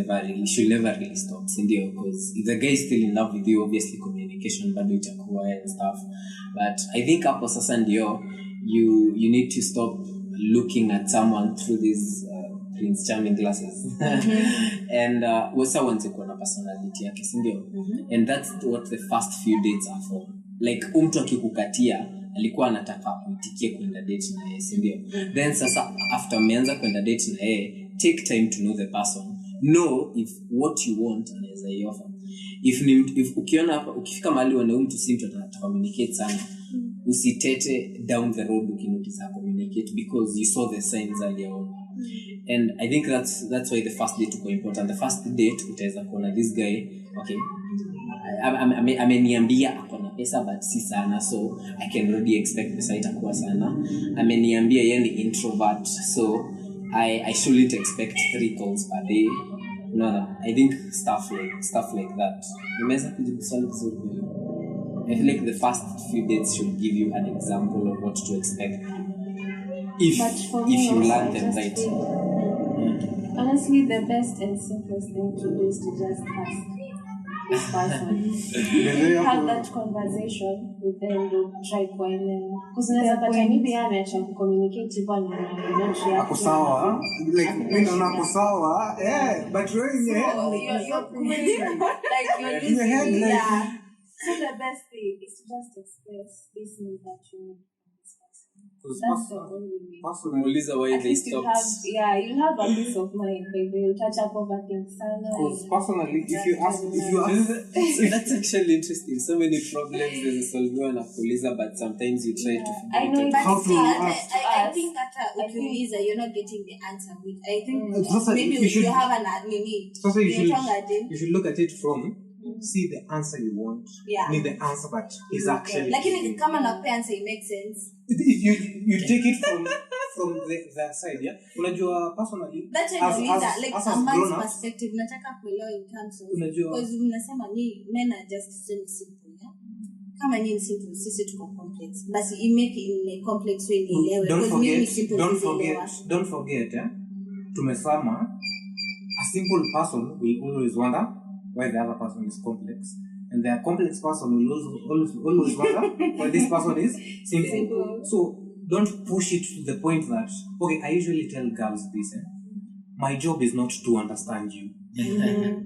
should never really stop, sindio? Because if the guy is still in love with you, obviously communication bado itakuwa and stuff. But I think hapo sasa ndio you need to stop looking at someone through these Prince Charming glasses and wasa wanze kuona personality yake, sindio? And that's what the first few dates are for. Like mtu akikukatia alikuwa anataka kuitikie kwenda date na yeye, sindio? Then sasa after umeanza kwenda date na yeye, take time to know the person, know if what you want anaweza offer. If ukiona hapa ukifika mahali wana mtu si mtu anataka communicate sana, usitete down the road ukinotice communicate because you saw the signs earlier on. And I think that's why the first date is important. The first date utaweza kuona this guy, okay, ameniambia akona pesa but si sana, so I can already expect pesa itakuwa sana. Ameniambia yeye ni introvert, so I shouldn't expect 3 calls per day. No, I think stuff like that. Nimeweza kujibu swali vizuri. I feel like the first few dates should give you an example of what to expect if you learn them right. Honestly, the best and simplest thing to do is to just ask this person. Have that conversation with them, try kuelewa. Because unaweza pata maybe ameacha kucommunicate hivyo na ako sawa, like mimi naona ako sawa, but wewe in your head like you're in your head like yeah. So the best thing is to just express this need that you need. That's the only way. Why at they stopped. You'll have a peace of mind. Like they'll touch up over things. Because personally, if you ask, so that's actually interesting. So many problems there's a solution of police, but sometimes you try to I know how to ask. I think that you're not getting the answer. I think maybe you have an admin. So you should look at it from see the answer you want. Yeah. Need the answer that is actually. Like in come and answer, it makes sense. You take it from the side, yeah. Unajua personally. That's like a man's perspective. Nataka kuelewa in terms of because mnasema ni men are just simple, yeah. Kama ni simple, sisi tuko complex. Basi imake in a complex way nielewe. Don't forget, tumesema a simple person will always wonder why the other person is complex, and the complex person will always wonder why this person is simple. So don't push it to the point that, okay, I usually tell girls this, my job is not to understand you,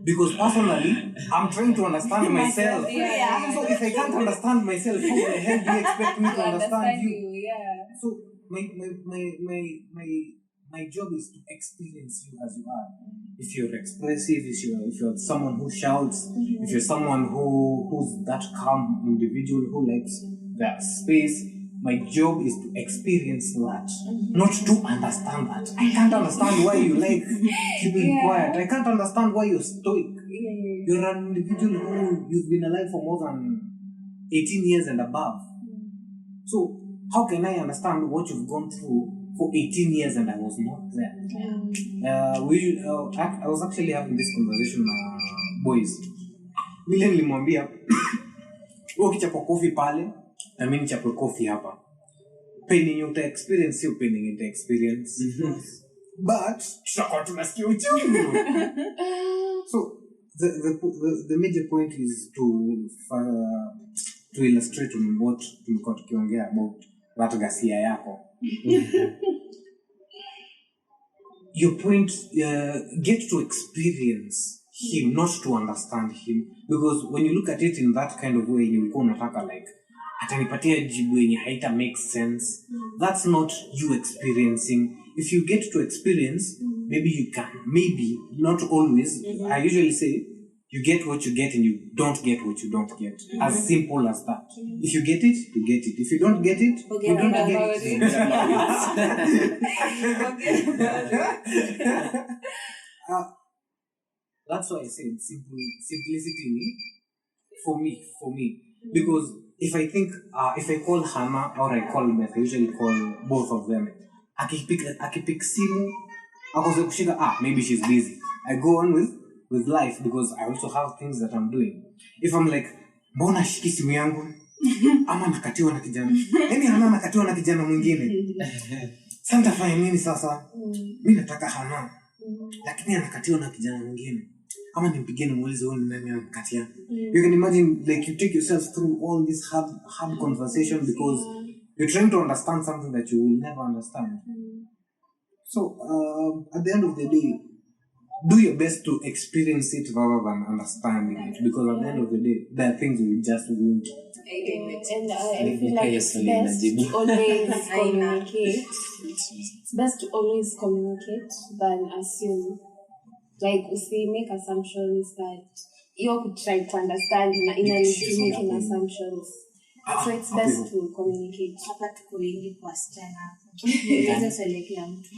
Because personally, I'm trying to understand myself. So if I can't understand myself, how the hell do you expect me to understand you? So my job is to experience you as you are. If you're expressive, if you're someone who shouts, if you're someone who's that calm individual who likes that space, my job is to experience that, not to understand that. I can't understand why you like keeping quiet. I can't understand why you're stoic. You're an individual who you've been alive for more than 18 years and above. So how can I understand what you've gone through for 18 years and I was not there? I was actually having this conversation boys. Vile nilimwambia wewe ukichapa coffee pale na mimi nichape coffee hapa. Pain yenye uta experience sio pain yenye uta experience. But tutakuwa tunasikia uchungu. So the major point is to illustrate on what tulikuwa tukiongea about that gasia yako. Your point, get to experience him, not to understand him. Because when you look at it in that kind of way, you will unataka like, atanipatia jibu yenye haita make sense. That's not you experiencing. If you get to experience, maybe you can, maybe, not always. I usually say, you get what you get and you don't get what you don't get. As simple as that. If you get it, you get it. If you don't get it, you don't get it. That's why I said simplicity for me. Because if I think, if I call Hannah or I call Beth, I usually call both of them. Akipick simu, akose kushika, maybe she's busy. I go on with life because I also have things that I'm doing. If I'm like, mbona shiki simu yangu? Ama nakatiwa na kijana. Yaani Hannah nakatiwa na kijana mwingine. Sasa nitafanya nini sasa? Mimi nataka Hannah. Lakini anakatiwa na kijana mwingine. Ama nimpigie nimuulize wewe ni nani anakatia. You can imagine like you take yourself through all this hard conversation because you're trying to understand something that you will never understand. So at the end of the day, do your best to experience it rather than understanding it, because at the end of the day, there are things we just won't. And I feel like it's best to always communicate. It's best to always communicate than assume. Like, we make assumptions that you could try to understand in making assumptions. So it's best to communicate. Hapa tuko wengi kwa wasichana hapo. Niweza swali kila mtu.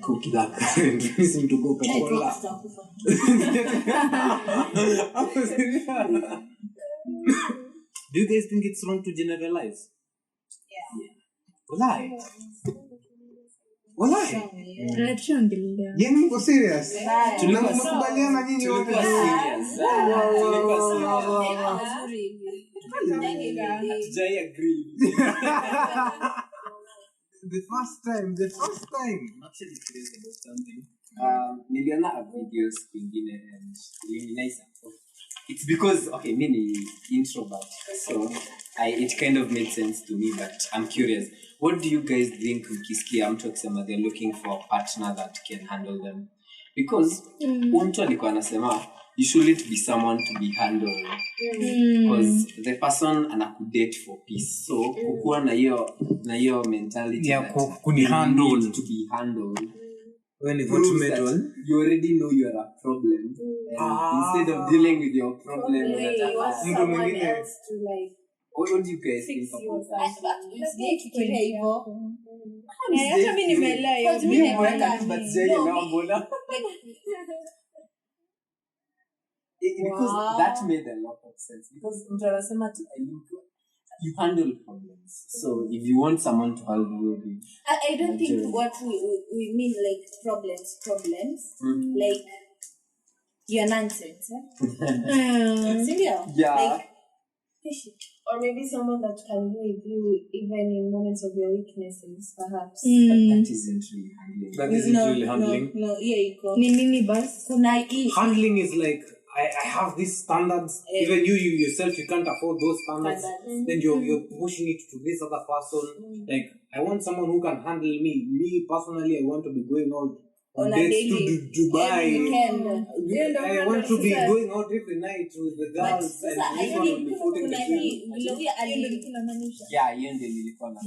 Cook that current. Listen to go Coca-Cola. Do you guys think it's wrong to generalize? Yeah. Walai. Yani mko serious? Tunakubaliana nyinyi wote. I agree. The first time. I'm actually curious about something. Niliona a videos kwingine and really nice. It's because mini introvert, so it kind of made sense to me. But I'm curious, what do you guys think? Mkisikia mtu akisema they're looking for a partner that can handle them, because mtu alikuwa anasema you shouldn't be someone to be handled, because the person anakudate for peace. So kukuwa na hiyo mentality that kuni handle to be handled. When you go to metal, you already know you are a problem. Instead of dealing with your problem, You want someone else to like. What do you guys think of that? Because that made a lot of sense. Because you handle problems. So if you want someone to handle you, I don't think what we mean like problems. Like your nonsense. Yeah. Like, Or maybe someone that can be with you even in moments of your weaknesses, perhaps. But that isn't really handling. that isn't really handling. No, yeah, Nini bus? Handling is like, I have these standards. Even you yourself, you can't afford those standards. Then you're pushing it to this other person. Like, I want someone who can handle me. Me personally, I want to be going out on a dates to daily Dubai. every weekend. I want to be going out every night with the But girls, and sasa this one will be footing kuna the hii bill. vile huyu ali Yeah, hiyo ndio nilikuwa na.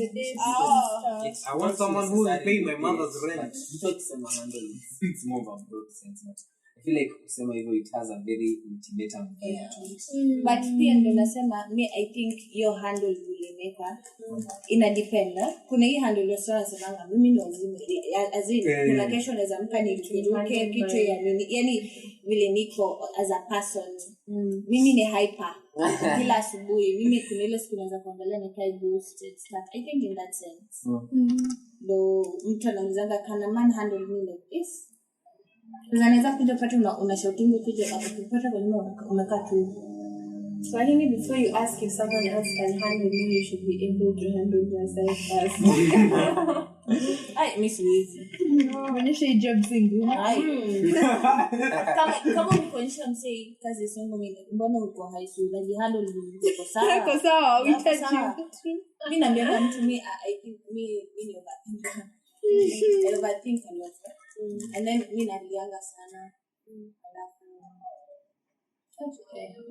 It's I want not someone who will necessarily pay my mother's dates, rent. but mtu akisema handle, it's more of a broad sense, but I feel like kusema hivyo it has a very ultimatum vibe to it. but pia ndo nasema me I think your handle vile imeka ina depend kuna hii handle sana sana mimi ndo azini kuna kesho naweza mka niruke kitu ya nini yani vile niko as a person mimi ni hyper kila asubuhi mimi kuna ile siku naweza kuangalia na kai boosted stuff I think in that sense ndo mtu anaanza kana man handle me like this unaweza kuja pata una shouting kuja akupata kwa nini umekaa tu. So I think before you ask if someone else can handle you, you should be able to handle yourself first. I miss you. Onyesha hii job single. Kama mkuonyesha msei kazi songo mimi mbona uko high school na handle uko sawa. Uko sawa, uhitaji. Mimi naambia mtu mimi I think me overthink a lot. And then mimi nalianga sana. Alafu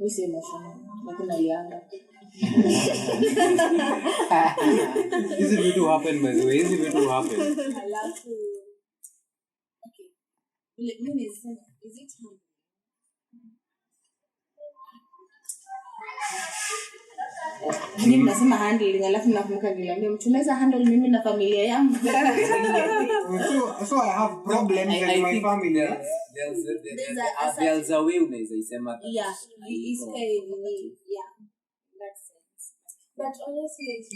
we say emotional. Lakini nalianga. Is it going to happen, by the way? Is it going to happen? Alafu okay. Mimi nasema is it hard? Mimi nasema handling alafu nakumbuka niliambia mtu naweza handle mimi na familia yangu. So I have problems in my think family. There's a way unaweza isema. Yeah, it's yeah. That's sense. But honestly,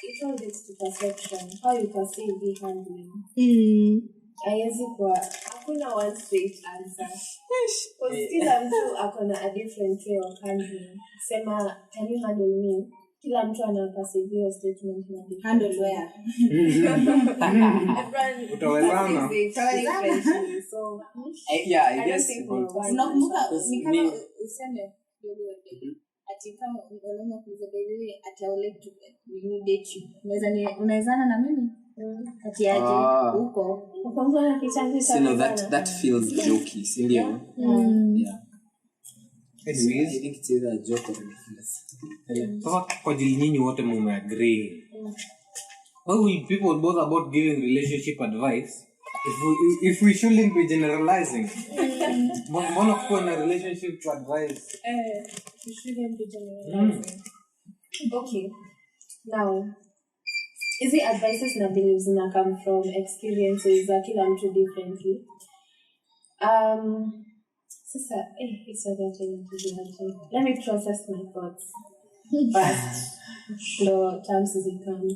it all gets to perception. How you perceive the handling. Haiwezi kuwa hakuna one straight answer. Because kila mtu akona a different way of handling. Sema, can you handle me? Kila mtu ana perceive your statement na different. Handle where? Utawezana. Differently. So, Yeah, I I don't guess. think we're one. Nakumbuka ni kama Me- useme ati kama unaona kuuza baby ataole tu ni date you. Unawezana na mimi? Ati aje huko. Ukongo na kichangu cha So that feels jokey, si ndio? Yeah. Anyways, I think it's either a joke or ridiculous. sasa kwa ajili nyinyi wote mumeagree. Why will people bother about giving relationship advice if we shouldn't be generalizing? Mbona kuwa na relationship advice? You shouldn't be generalizing. Okay. Now, is it advices na beliefs na come from experiences za kila mtu differently? Sasa, it's okay. Let me process my thoughts first. No terms as it comes.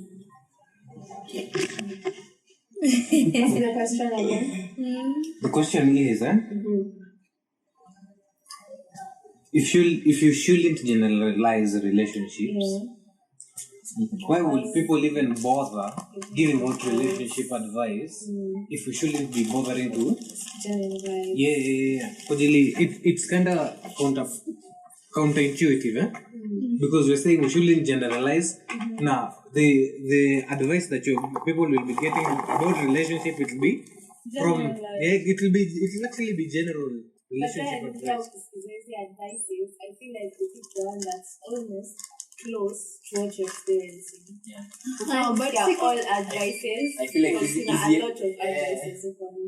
What's the question again? The question is, if you shouldn't generalize relationships, why would people even bother giving out relationship advice if we shouldn't be bothering to? Generalize. Yeah. It's kind of counterintuitive, because we're saying we shouldn't generalize. Now, the advice that people will be getting about relationship will be from it will actually be general relationship But then, advice. advices, I feel like we pick the one that's almost close to what you're experiencing. Yeah. But they're all advices. I feel like because it's there are easier. a lot of advices for me.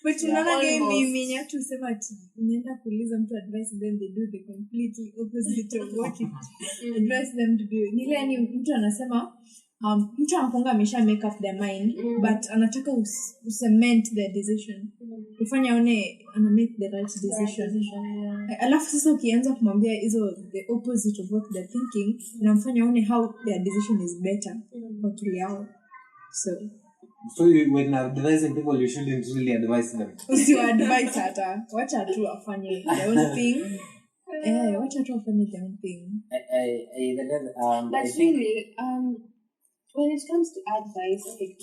But unaona game almost. mimi yenye watu husema ati unaenda kuuliza mtu advice then they do the completely opposite of what you advise them to do. Nile yani mtu anasema mtu anakuanga amesha make up their mind but anataka ucement their decision. Ufanya one ana make the right decision. Alafu sasa ukianza kumwambia hizo the opposite of what they're thinking unamfanya one how their decision is better kwa akili yao. So when advising people, you shouldn't really advise them. Usiwa-advise hata. Wacha tu wafanye their own thing. Wacha tu wafanye their own thing. But I think really, when it comes to advice, okay,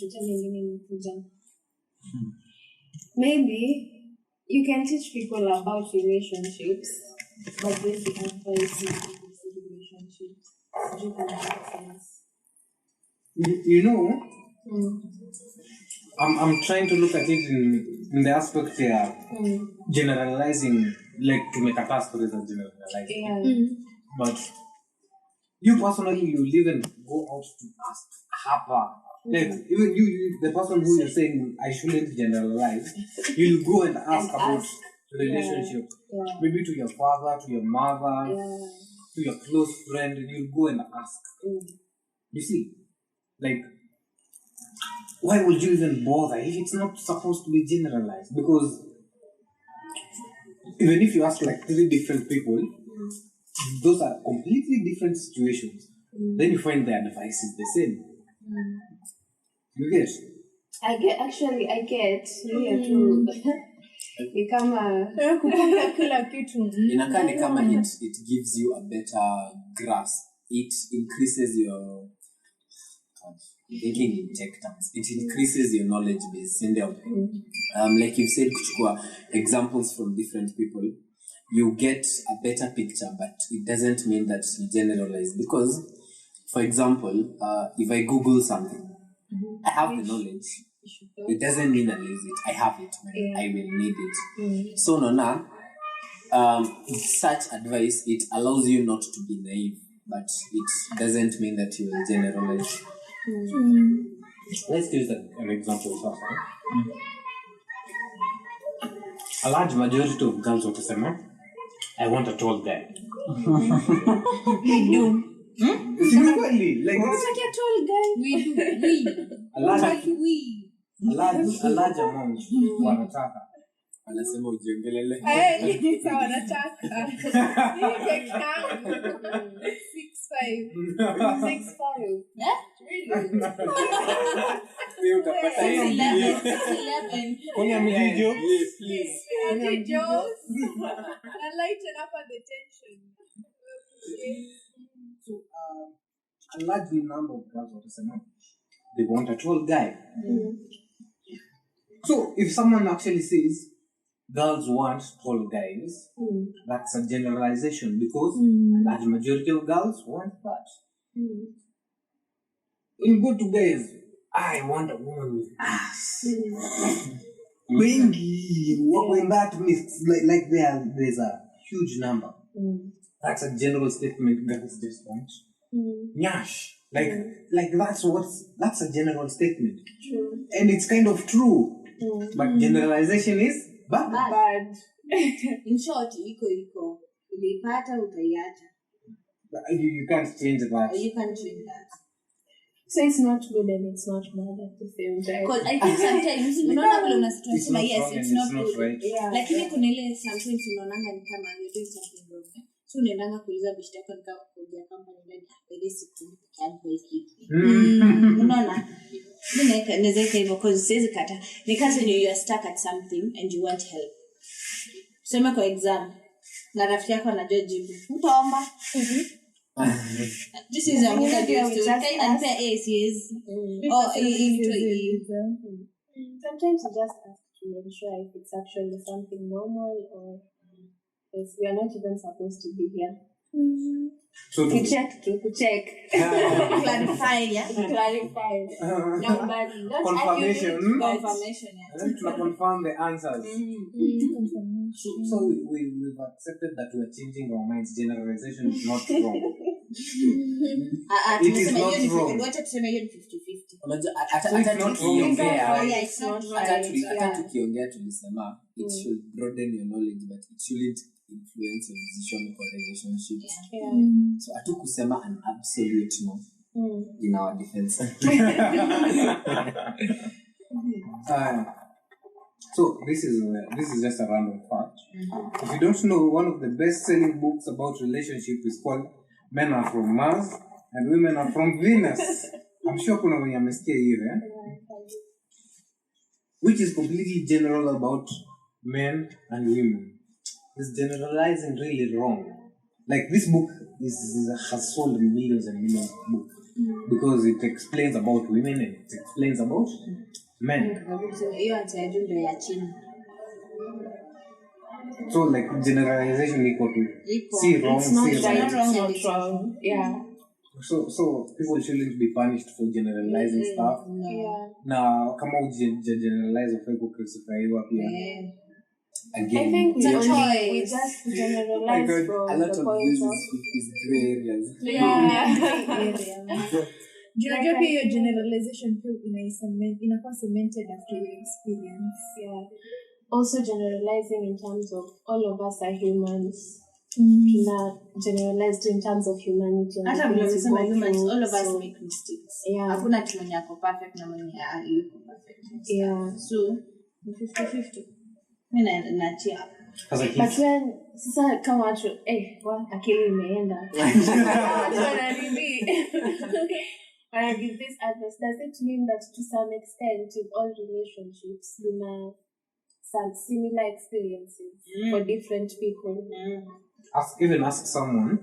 maybe you can teach people about relationships, but then the advice is relationships. Do you can make sense? You know, I'm trying to look at it in in the aspect generalizing, like to make a task stories and generalizing. But you personally, you'll even go out to ask Harper. Like even you, the person who you're saying I shouldn't generalize, you'll go and ask about the relationship. Maybe to your father, to your mother, to your close friend, and you'll go and ask. You see, like, why would you even bother if it's not supposed to be generalized? Because even if you ask like 3 different people, those are completely different situations. Then you find the advice is the same. You get? I get. Really too. Ni kama kila kitu inakaa ni kama it gives you a better grasp. It increases your thinking in tech terms. It increases your knowledge base. Like you said, kuchukua examples from different people, you get a better picture, but it doesn't mean that you generalize. Because, for example, if I Google something, I have the knowledge. It doesn't mean I lose it. I have it. I will need it. So, Nona, such advice, it allows you not to be naive, but it doesn't mean that you will generalize. Let's use an example first. A large majority of girls will say, I want a tall guy. we do Really? Like like a tall guy we do a large amount wanataka. Anasema ujiongelele. Sawa wanataka. Take time. 6'5". Really? Wewe utapata hiyo. 11. Kuna mjijo? Please. Joes. And lighten up on the tension. So, a large number of girls will say, they want a tall guy. So, if someone actually says, girls want tall guys, that's a generalization because a large majority of girls want that. When you go to guys, I want a woman with ass. When that means like there's a huge number. That's a general statement. Girls just want nyash. Like that's a general statement. true. And it's kind of true. But generalization is bad. In short, iko. Uliipata utaiacha. You can't change that. You can change that. So it's not good and it's not bad at the same time. Because I think sometimes unaona vile unasema It's not yes, wrong it's and not it's not good. right. Yeah. Lakini kuna ile sometimes unaonanga ni kama you're doing something wrong. So unaendanga kuuliza bishop yako nikakuja company ndani ile siku yangu hiki. Unaona? Mimi naweza hivyo because siwezi kata. Ni kazi when you are stuck at something and you want help. Tuseme kwa exam. Na rafiki yako anajua jibu. Utaomba. This is a method you have to and pay ACs. Sometimes you just have to ensure if it's actually something normal or if we are not even supposed to be here. So To check. Clarify, yeah. Clarify. No, but not Confirmation. accurate, but- Confirmation, yeah. And then to confirm the answers. So we've accepted that we're changing our minds. Generalization is not wrong. It is not wrong. Wacha tuseme hiyo ni 50-50. Unajua So it's not wrong. Yeah, it's not right. hata tukiongea tulisema it should broaden your knowledge but it shouldn't influence your decision for relationships. So hatukusema an absolute no in our defense. So this is just a random fact. If you don't know, one of the best-selling books about relationship is called Men Are From Mars and Women Are From Venus. I'm sure kuna mwenye amesikia hiyo, which is completely general about men and women. It's generalizing really wrong. Like this book has sold millions and millions of books because it explains about women and it explains about men. Hiyo antaje ndio ya chini. So like generalization equal to Equal. see wrong, It's not see right, right. it's not wrong. Yeah. So people shouldn't be punished for generalizing stuff. Yeah. Na kama generalize ufai kucrucifyiwa pia. Again, I think It's a we choice. just generalize Like, from A lot the of point this of is gray areas. Unajua pia hiyo generalization pia inakuwa cemented after your experience. yeah. Also generalizing in terms of all of us are humans. Tuna generalized in terms of humanity. and Hata the vile things we umesema go humans, through, all of us so, make mistakes. Yeah. Hakuna mtu mwenye ako perfect na mwenye yuko perfect. Yeah. So ni 50-50. Mimi naachia hapo. But when sasa kama watu akili imeenda. When I give this advice, does it mean that to some extent in all relationships you have some similar experiences for different people? Ask someone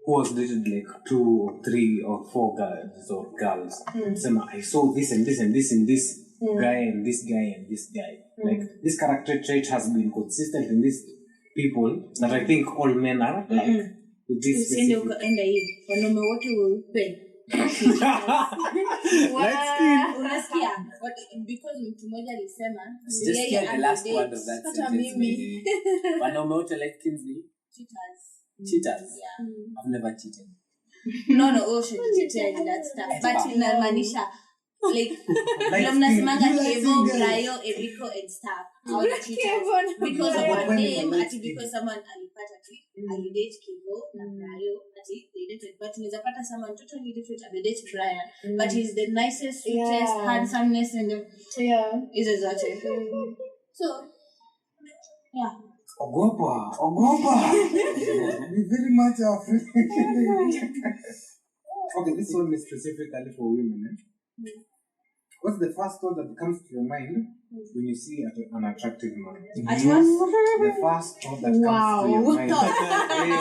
who has dated like 2 or 3 or 4 guys or girls. Sema, I saw this and this and this and this guy and this guy and this guy. Like this character trait has been consistent in these people that I think all men are like with this Usiende specific. ukaenda hivi. Wanaume wote weupe. Unasikia? Because mtu mmoja alisema Just yeye hear the last anadate word of that Hata sentence. mimi. Wanaume wote like Kinsley. cheaters. Cheaters. Yeah. I've never cheated. No, all should cheated that stuff. But inamaanisha like vile mnasemanga Kevo, Brayo, Eriko and stuff. All the cheaters. Because of one name, ati because someone alipata alidate Kevo na Brayo, ati they dated. But unaweza pata someone totally different alidate Brian, but he's the nicest, sweetest, handsomeness and hizo zote. So yeah. Ogopa. Be very much afraid. Okay, this one is specifically for women. What's the first thought that comes to your mind when you see an attractive man? At what? The first thought that comes to your mind is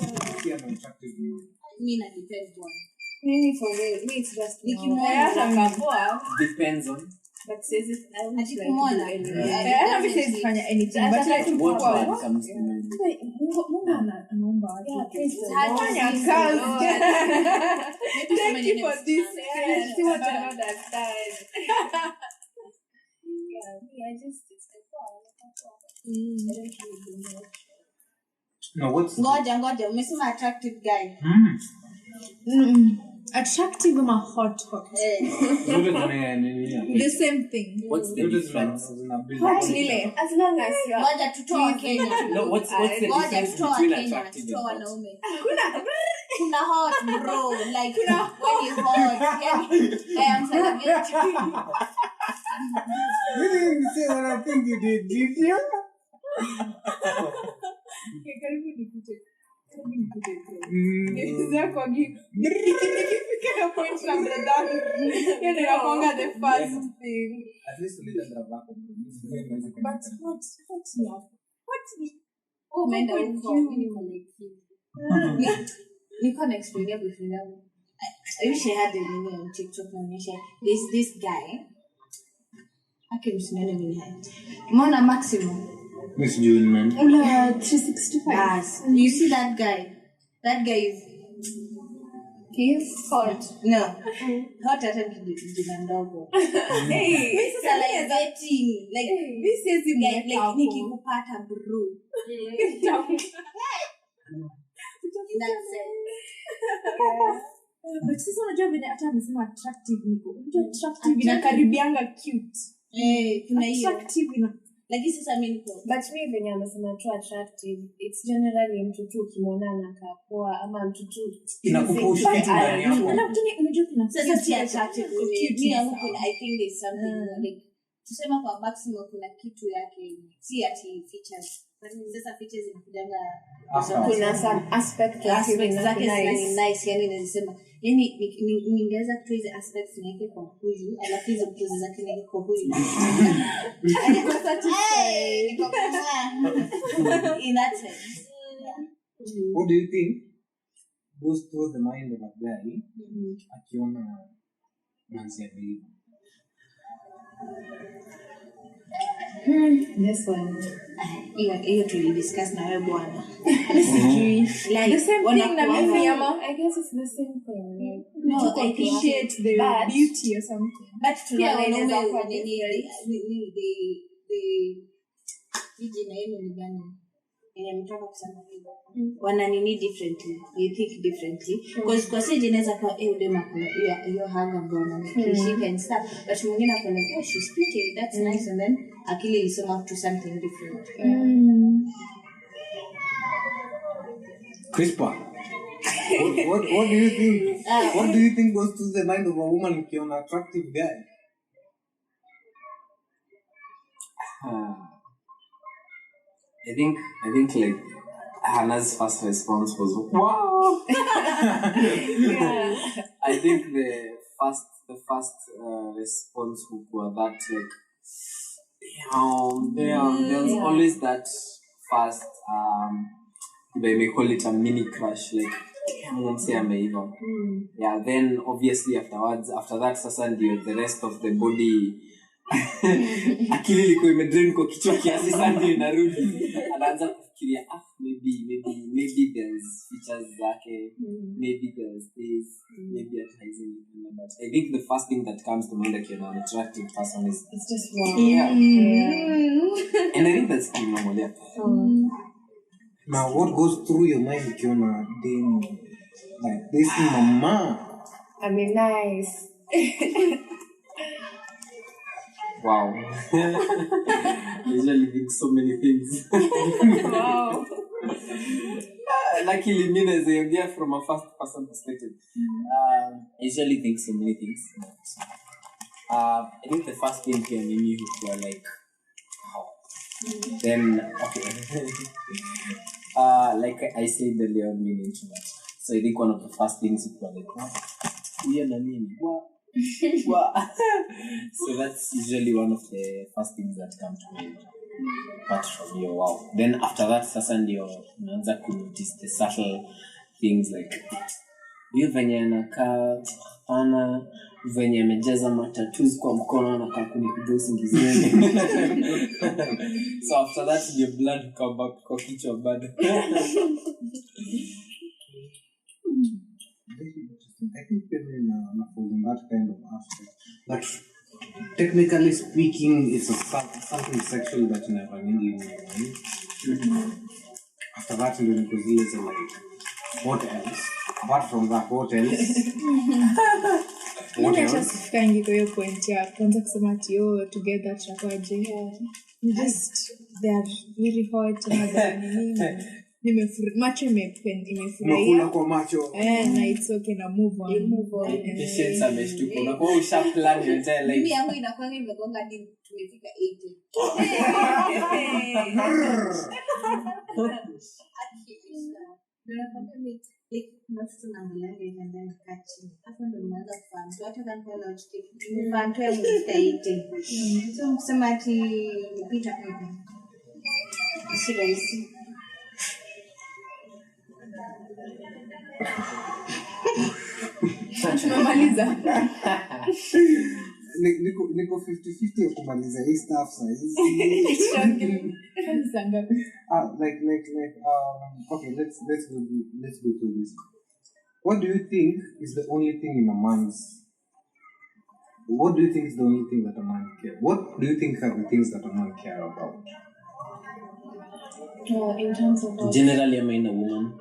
you see an attractive man. Me na depend one. Mimi for real, me it's just Depends on But says it, I would Ati like kumwona. to do Yeah, anything. I haven't said fanya anything, but like to what perform. man comes to mind. Mungu anaomba watu. Fanya Ati kazi. Maybe so Thank many you for next this. time. See what I don't understand. I just it's like wow, I don't really do much. No, what's Ngoja umesema attractive guy. Attractive ama hot. The same thing. What's the difference? Hot lile. As long as you are Ngoja tutoa Kenya. No, what's the Ngoja difference tutoa between Kenya, attractive and tutoa hot? wanaume. Kuna hot bro, like when you hot. Yeah, I'm celebrating. You didn't say what I think you did you? Karibu nikute. Nikizia kwa gifu. Nikifika point la brother. Yeye ndio anakuanga the first thing. At least a little bit of that. But what ni hapo? What ni? Umeenda huko, mimi niko like hivi. Niko na experience with them. I wish I had the video on TikTok naonyesha. There's this guy. Akimsinana mimi hai. Umeona maximum. Miss June, man. 365. Yes. You see that guy? That guy is he's hot. no. Hot hata kijana ndogo. Hey, This is like dating. Like this is him like nikikupata bro. In that sense. But sasa unajua vile hata amesema attractive niko. Unajua attractive inakaribianga cute. Kuna hiyo. Attractive ina. Lakini sasa mimi niko. But me venye amesema tu attractive, it's generally mtu tu ukimwona anakaa poa ama mtu tu Inakupush kitu ndani yako. Unajua kuna Sasa si attractive. Mimi yangu kuna I think there's something like tusema kwa maximum kuna kitu yake si ati features. Sasa features zinakujanga kuna some aspect zake ni nice yani nasema yani ningeweza kutoa hizo aspects niweke kwa huyu alafu hizo pose zake niweke kwa huyu alikuwa satisfied in that sense. What do you think goes through the mind of a guy akiona manzi ya bibi? This one hiyo tulidiscuss na wewe bwana. Like the same thing na mimi ama I guess it's the same thing. Like, no, to appreciate the beauty or something. But tunaeleza kwa vijana yenu ni gani? Mtoka kusema hivyo. Wana nini differently. They think differently. Because kwa sisi inaweza kwa udema kuna hiyo hanga bwana. She can start. But mwingine akona oh she's pretty. That's nice and then akili isoma to something different. CRISPR. What do you think? What do you think goes through the mind of a woman if you're an attractive guy? I think like Hannah's first response was wow. I think the first response was that like damn. There's always that first they may call it a mini crush like yeah, then obviously after that sasa ndio the rest of the body akili liko imedrain kwa kichwa kiasi sana ndio inarudi anaanza kufikiria maybe there's features zake maybe there's this maybe at highs but I think the first thing that comes to mind like an attractive person is it's just wow. Yeah. And I think that's normal, yeah. Now, what goes through your mind if you're not dating like this mama? I mean, nice. Wow. I usually think so many things. Wow. Luckily, me as a idea from a first person perspective. I usually think so many things. I think the first thing came in me who were like, wow. Then, okay. Like I said earlier, I'm an introvert. So I think one of the first things were like, wow. So that's usually one of the first things that come to mind. Apart from your wow. Then after that, sasa ndio unaanza ku notice the subtle things like hiyo venye anakaa ana venye amejaza matatoos kwa mkono anakaa kunipiga usingizini. So after that your blood come back kwa kichwa bado. I think women are in that kind of aspect. But technically speaking, it's something sexual that you never need in your mind. After that, it's like, what else? Apart from that, what else? What else? Sikangi kwa hiyo point ya kwanza kusema ati together tutakuaje. Just they are very hot na nini. Macho imefurahia kwa macho na it's okay na move on. Patience ameshtuka unakuwa usha plan your entire life. Mimi yangu inakuwa imegonga hadi tumefika 80. Mtu naangalia hivi ndani kachi. Hapo ndo mnaanza kufahamu. Watu wanakuwa na uchiki. Nimefahamu tu mtaite. So kusema ati nipita hivi. Si rahisi. Tumemaliza. Niko 50-50 ya kumaliza hii stuff saizi. Okay, let's go through this. What do you think is the only thing in a man's? What do you think is the only thing that a man cares? What do you think are the things that a man care about? In terms of Generally, I mean a woman.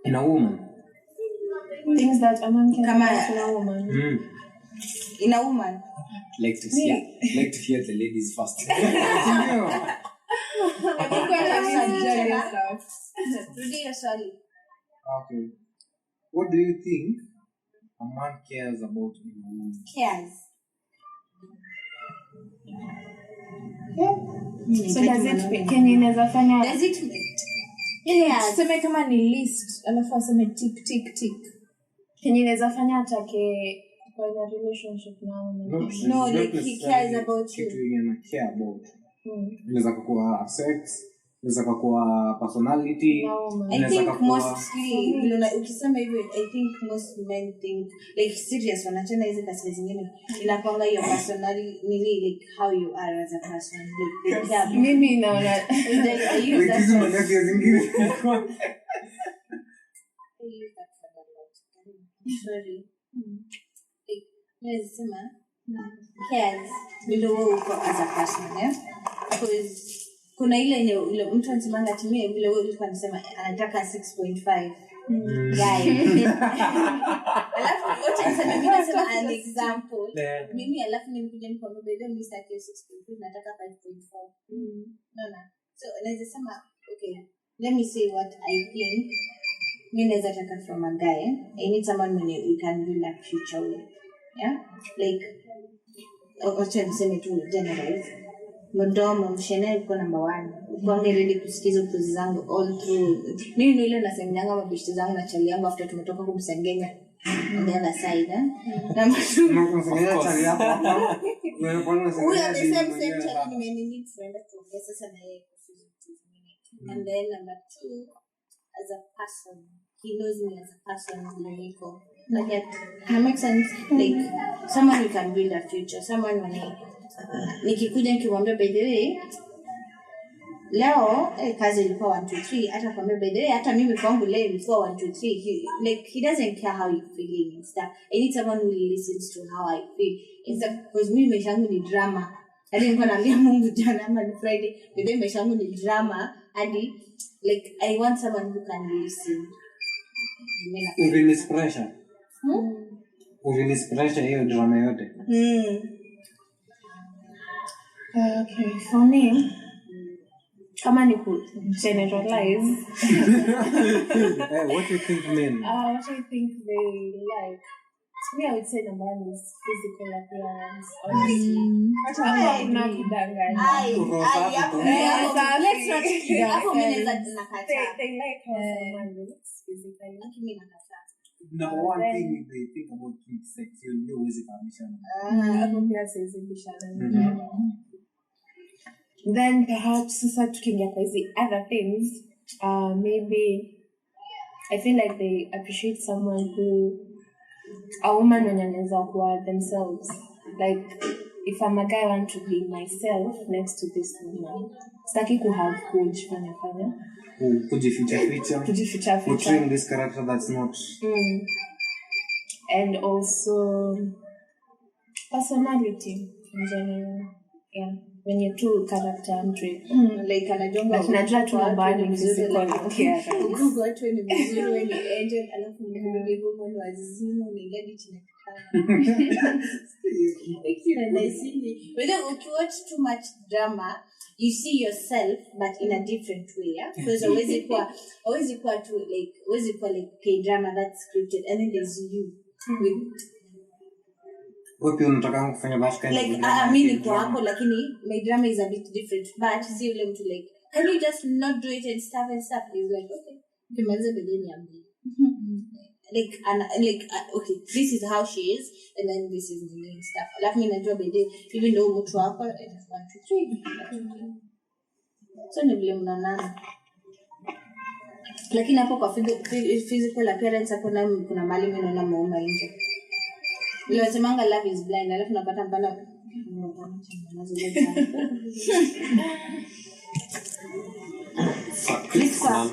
In a woman. things that a man can about in a woman. In a woman. Like to hear the ladies first. Okay. What do you think a man cares about in a woman? Cares. So does it can you never find out? Does it tuseme kama ni list alafu aseme tick tick tick Can you never find out in a relationship now? No, like he cares about you. Kitu yenye na care about. Inaweza kuwa sex, inaweza kuwa personality, I inaweza think kuwa mostly ukisema hivyo I think most men think like serious wanachana hizi kasi zingine inapanga your personality like how you are as a person like mimi naona hizo magazeti zingine sorry like nasema cares below uko as a person yeah because kuna ile mtu anasemanga timie vile wewe ulikuwa unasema anataka 6.5 guy alafu wote nasema mimi nasema an example mimi alafu nimekuja nikwambia bado mimi sitaki 6.5 nataka 5.4 no so naweza sema okay let me say what I think mimi naweza taka from a guy I need someone who can build a future with yeah like wacha niseme tu generalize mdomo mshene uko number 1 uko ready kusikiza upuzi zangu all through mimi ni ile nasemnyanga mabishti zangu na chali yangu after tumetoka kumsengenya on the other side na kumsengenya chali hapo wewe bwana unasengenya the same chali nimenini tunaenda kuongea sasa na yeye kusikiza and then number 2 as a person he knows me as a person niko like that makes sense like someone who can build a future someone nikikuja nikimwambia by the way leo kazi ilikuwa 1 2 3 hata kwambia by the way hata mimi kwangu leo ilikuwa 1 2 3 he doesn't care how you feeling and stuff I need someone who listens to how I feel because mimi maisha yangu ni drama hadi nilikuwa naambia Mungu jana ama ni Friday by the way maisha yangu ni drama hadi like I want someone who can listen release pressure release pressure hiyo drama yote Okay, for me, kama ni ku generalize. What do you think men? What I think they like. To me, I would say number 1 is physical appearance. Honestly. Let's not They like how someone looks physically. Number 1 thing they think about sex, you always kabishana. Then perhaps sasa tukiingia kwa hizi other things, maybe I feel like they appreciate someone who a woman when anaweza kuwa themselves. Like if I'm a guy, I want to be myself next to this woman. Sitaki ku have kujifanya. Kujificha. Portraying this character that's not. And also personality in general. Yeah. When you're too character trait. Like anajonga tunajua tu habari vizuri appearance. Google watu ni vizuri when you angel alafu ni woman wazima ni gadi chini kitana. Excellent nice. Whether you watch too much drama you see yourself but in a different way yeah because always kuwa to like always kuwa like K-drama that's scripted and then there's you wapi unataka kufanya bash kind like mimi niko hapo lakini my drama is a bit different but see ule mtu like can you just not do it and stuff is like okay kimaliza bedeni ya mimi like okay this is how she is and then this is the main stuff alafu mimi najua bedeni even though mtu hapo 1 2 3 so ni vile mnaona lakini hapo kwa physical appearance hapo na kuna mali mimi naona muomba nje Leo semanga love is blind alafu napata mpana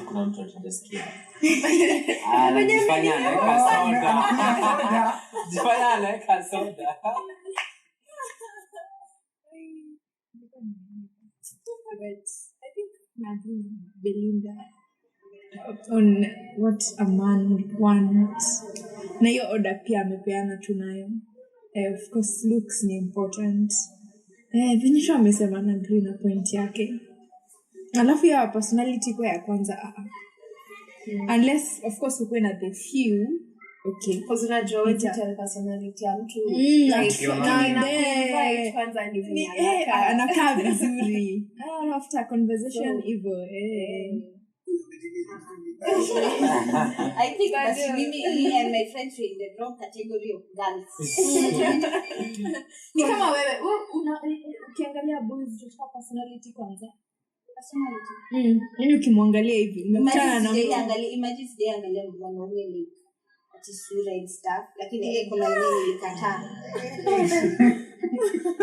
kuna mtu atajisikia jifanya anaweka soda But I think Nadine Belinda on what a man wants. Na hiyo order pia amepeana tunayo. Of course looks ni important. Vinyisho amesema na agree na point yake. Alafu ya personality kwa ya kwanza unless of course uko na the few okay because unajua wewe tell personality ya mtu kwanza ni vile anakaa vizuri after conversation hivyo I think that's me and my friends were in the wrong category of girls. Ni kama wewe ukiangalia boys just personality kwanza. personality. Yaani ukimwangalia hivi umekutana na imagine sijaangalia mwanaume like ati sura and stuff lakini kuna nini nilikataa.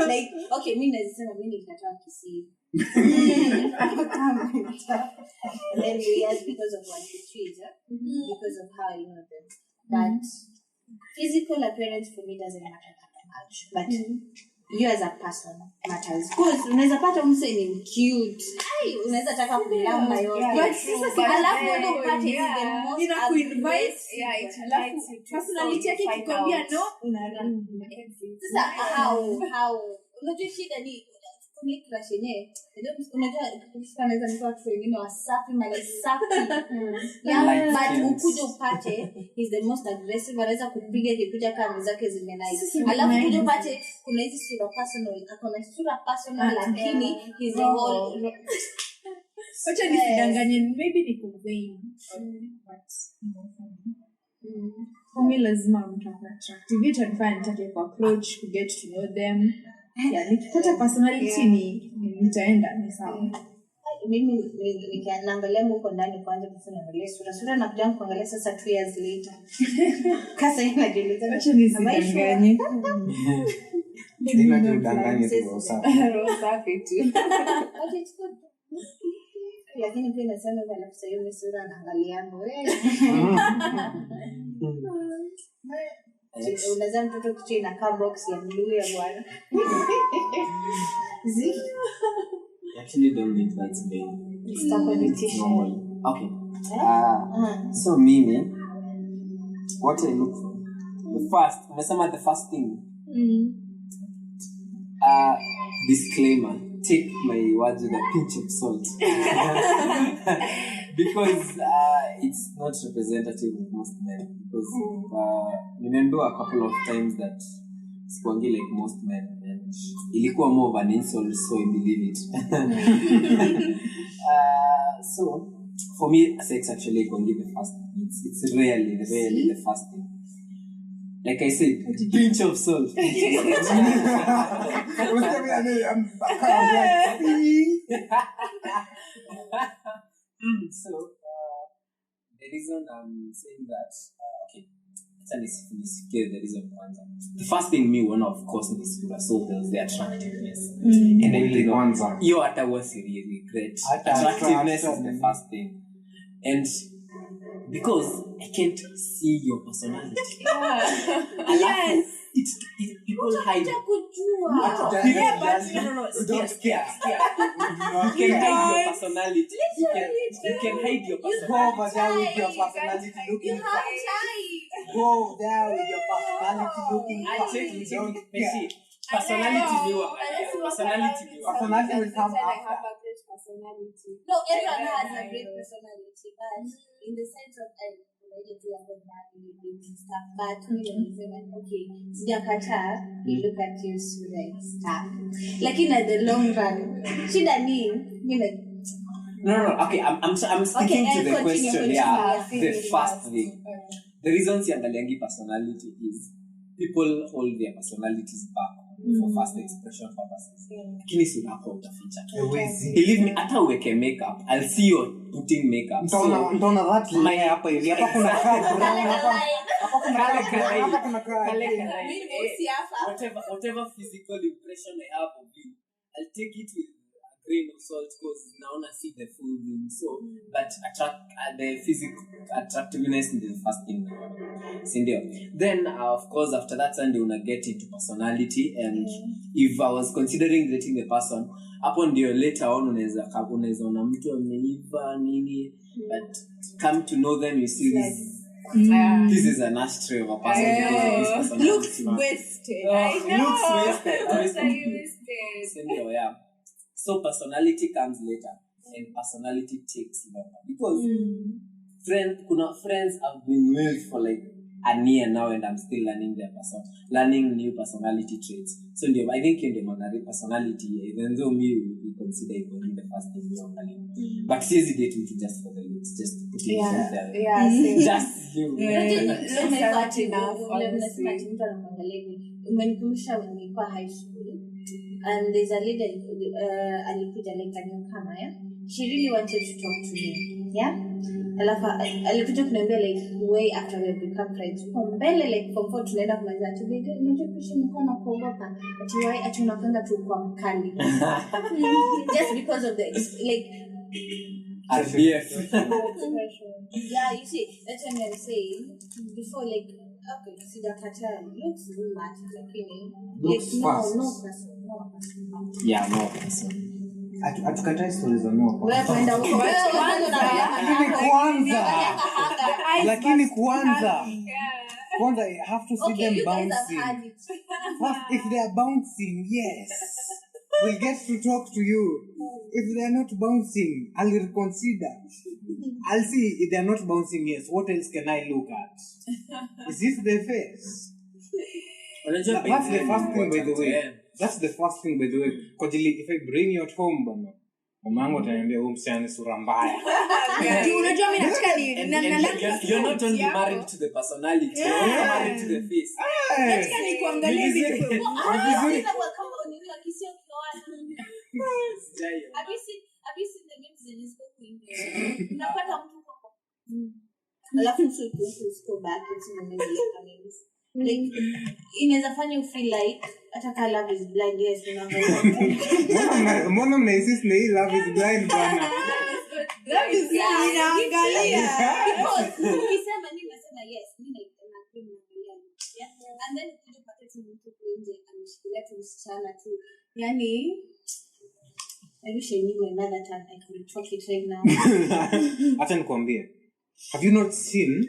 Like okay mimi nasema mimi nilikataa kisiri. And then yes because of what you treat, because of how you know them. But physical appearance for me doesn't matter that much. But you as a person matters. Because unaweza pata mse ni cute. Unaweza taka kulamba yote. But sasa alafu ndio upate the most inakuinvite personality yake kikwambia no unarudi. Sasa how unajua shida ni ni crush yenyewe. Unajua anaweza ni watu wengine wasafi mali safi. Yeah, but ukuje upate is the most aggressive, anaweza kupiga kikuja kama zake zimenaize. Alafu ukuje upate kuna hizi sura personal, akona sura personal lakini is the whole. Wacha nisidanganye, maybe ni vain. But for me lazima mtu attractive. It anifanya nitake ku approach, to get to know them. Yeah, nikipata personality nitaenda ni sawa. Mimi nikiangalia huko ndani kwanza kufanya angalia sura na kuja kuangalia sasa 2 years later. Kasa inajiuliza acha nisidanganye. Ndio tudanganye tu safi tu. Lakini pia nasema bana kusaidia sura na angaliano wewe. Unaweza mtoto kichini na car box ya blue ya bwana. Actually don't think that's vain. It's normal. Okay. So mimi what I look for the first thing. Disclaimer, take my words with a pinch of salt. Because it's not representative of most men. Because remember a couple of times that squangy like most men, and ilikuwa more of an insult, so I believe it. So for me, sex actually can give the first. It's rarely the first thing. Like I said, pinch of salt. So the reason I'm saying that, okay, let's get the reason kwanza. The first thing me one of course in this so there's the attractiveness. And then the kwanza you hata was really regret. Attractiveness is the first thing. And because I can't see your personality. Yes. It's people hide. Yeah, but no. Don't scare. You can hide your personality. You can hide your personality. Go over there with your personality looking. Go there with your personality looking. Personality will come after. No, everyone has a great personality, but in the sense of stuff, but okay, you look at your student stuff. Like in the long run, shida ni like no. Okay, I'm sticking to the question. Yeah, the first thing. The reason siangaliangi personality is people hold their personalities back for first expression purposes. Lakini si unako utaficha. Believe me, hata uweke makeup, I'll see you putting makeup. Ndona that layer hapa hivi. Hapa kuna whatever physical impression I have of you, I'll take it with a grain of salt because naona see the full thing. So, but the physical attractiveness is the first thing. Then, of course, after that, Sunday, una get into personality. And if I was considering dating the person, upon the later on, unaweza ona mtu ameiva nini, but come to know them, you see this is an ashtray of a person because of this personality. Looks wasted. Looks wasted. Yeah. So personality comes later, and personality takes longer because friends have been with for like a year now, and I'm still learning new personality traits. So I think in the personality, even though we consider it only the first thing we are but it's easy dating to just for the looks, just put it out there. Yeah, just you. Umenikumbusha when nilikuwa high school. and there's a lady alikuja like a newcomer, yeah? She really wanted to talk to me, yeah? Alafu alikuja kuniambia like way after we become friends. Kwa mbele like from 4 tunaenda kumaliza ati bebe unajua kisha nilikuwa nakuogopa ati why ati unapenda tu kwa mkali. Just because of the like RBF. yeah, you see, that's what I'm saying. Before, like, okay, sijakata looks much, lakini Looks like fast. no person. Yeah, no person. Hatukatai stories za no Wewe kwenda huko wewe lakini kwanza I have to see them bouncing. First, if they are bouncing, yes, we'll get to talk to you. If they are not bouncing, I'll reconsider. I'll see if they are not bouncing, yes, what else can I look at? Is this the face? That's the first thing, by the way. That's the first thing, by the way. Because if I bring you at home, bana, mamangu ataniambia huyu msichana sura mbaya. Unajua mimi nataka ni You're not only married to the personality, you're also married to the face. nataka ni kuangalia vitu. Have you seen the memes in his book? Unapata mtu kwa alafu usiku back it's like inaweza fanya you feel like ataka love is blind. Yes, Mbona mnaisist na hii love is blind bana? Love is inaangalia. Ukisema nini nasema yes, mimi naangalia. Yeah. And then ukija pata tu mtu nje ameshikilia tu msichana tu. Yaani I wish I knew another time I could talk it right now. Acha nikwambie. Have you not seen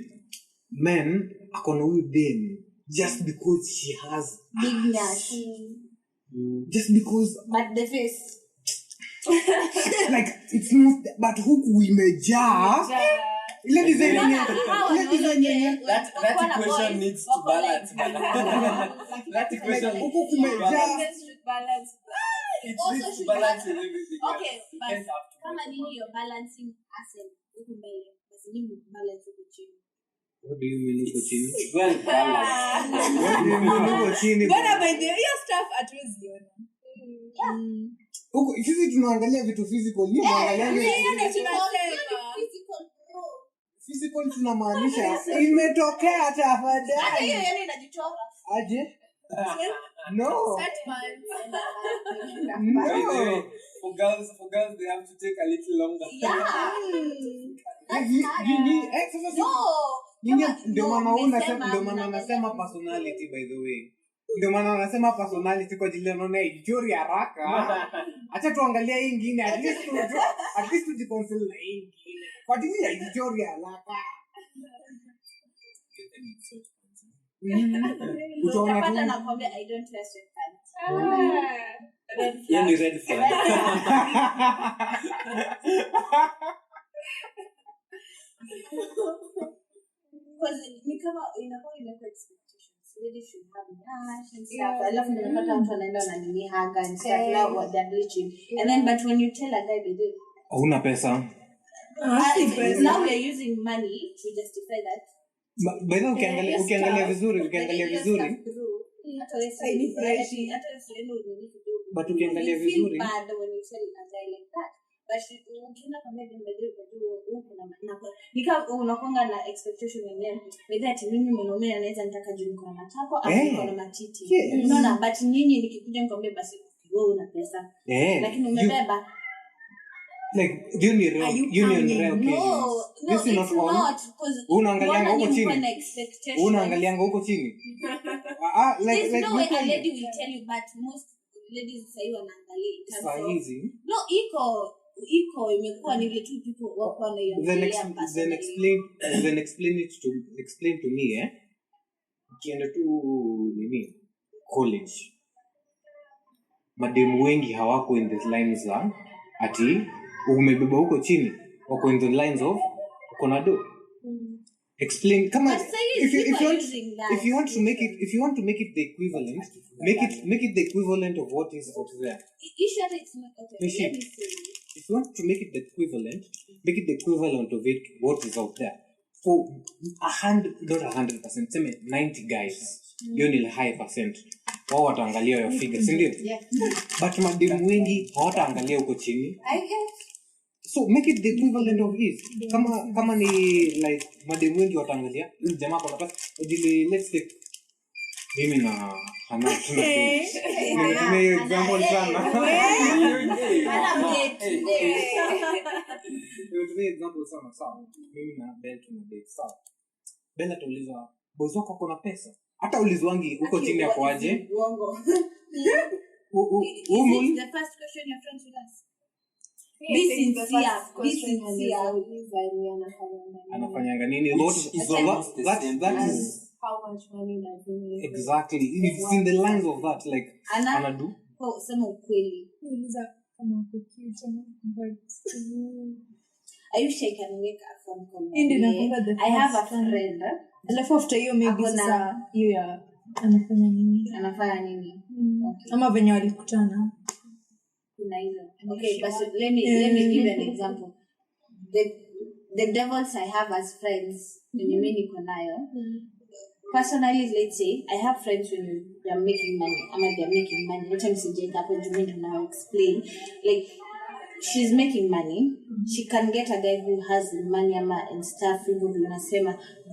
men akona huyu dem just because she has Big nyash. just because But the face. like it's not but huku imejaa ile design yenyewe That equation needs to balance. That equation huku kumejaa Balance. it Also needs to should balance balance. with everything. Okay, You but can't have to kama nini you're balancing asset huku mbele basi nini balance huku chini. what do you mean huko chini well balanced. what do you mean huko chini Bwana by the way stuff hatuwezi ona. huko sisi tunaangalia vitu physical ni tunaangalia physical tunamaanisha imetokea tafadhali Hiyo inajichora. aje no By the way, for girls they have to take a little longer. Yeah. Ndio maana unasema personality, by the way. Ndio maana unasema personality kwa ajili unaona ijichori haraka. Acha tuangalia hii nyingine at least tujiconsider na hii nyingine. Kwa nini ijichori haraka? Utapata na kwambia I don't trust your pants. Yeah, ni red flag. Because ni kama inakuwa inakuwa expectations. Ladies should have nash and stuff. Alafu ndio unapata mtu anaenda na nini haga and stuff now what they're bleaching. And then but when you tell a guy they do. Una pesa. Now we are using money to justify that. By the way ukiangalia vizuri but ukiangalia vizuri bad when you tell a guy like that. But ukiona kama nika unakonga na expectation yenyewe with that mimi mwanaume anaweza nitaka juu niko na matako au niko na matiti. Unaona but nyinyi nikikuja nikwambia basi wewe una pesa. Lakini umebeba like union real no, this is not all. Unaangalianga huko chini. Unaangalianga huko chini. There's no way a lady will tell you, but most ladies say wanaangalia. No, iko imekuwa ni ile tu people wako wanaangalia. Then explain to me ukienda tu nini college. Mademu wengi hawako in the lines za ati umebeba huko chini wako in the lines of konado. Explain come on if you want to make it the equivalent make it the equivalent of what is out there. If you want to make it the equivalent make it the equivalent of it what is out there for 100 not 100% say 90 guys you need high percent wao wataangalia your figure, si ndio? But mademu wengi hawataangalia huko chini. So make it the equivalent of this. Kama ni like mademu wengi wataangalia jamaa kuna pesa. Let's take mimi na Hana tunatumia example sana. Tunatumia example sana sawa. Mimi na Bella tunadate sawa. Bella tuuliza boss wako kuna pesa? Hata ulizwangi huko chini yako aje? Uongo. The first question your friends will ask. Anafanyanga nini? That is how much money does he make? Exactly. It's in the lines of that, like anadu. Sema ukweli. Kama cute but I wish I can make a phone call. I have a friend. Alafu after hiyo maybe sasa hiyo ya anafanya nini? Okay. Ama venye walikutana. Kuna hizo. Okay, but let me give an example. The devils I have as friends, mimi niko nayo. Personally, let's say I have friends when they're making money. They're making money. What time is it? Now explain. Like she's making money. She can get a guy who has money and stuff.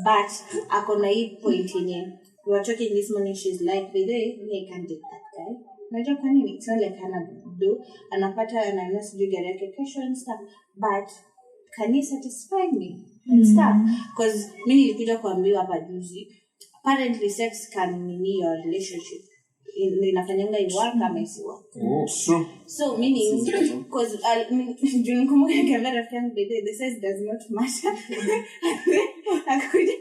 But akona hii point yenye we were talking this morning. She's like, "By the way, I can date that guy." Najua kwa nini? It's not like do anapata anaona sijui gari yake kesho and stuff. But can he satisfy me and stuff? Because mimi nilikuja kuambiwa hapa juzi. Apparently sex can mean your relationship. Inafanyanga iwa kama isiwa. True. So meaning because junkumbuka kamera yangu the sex does not matter. Akuja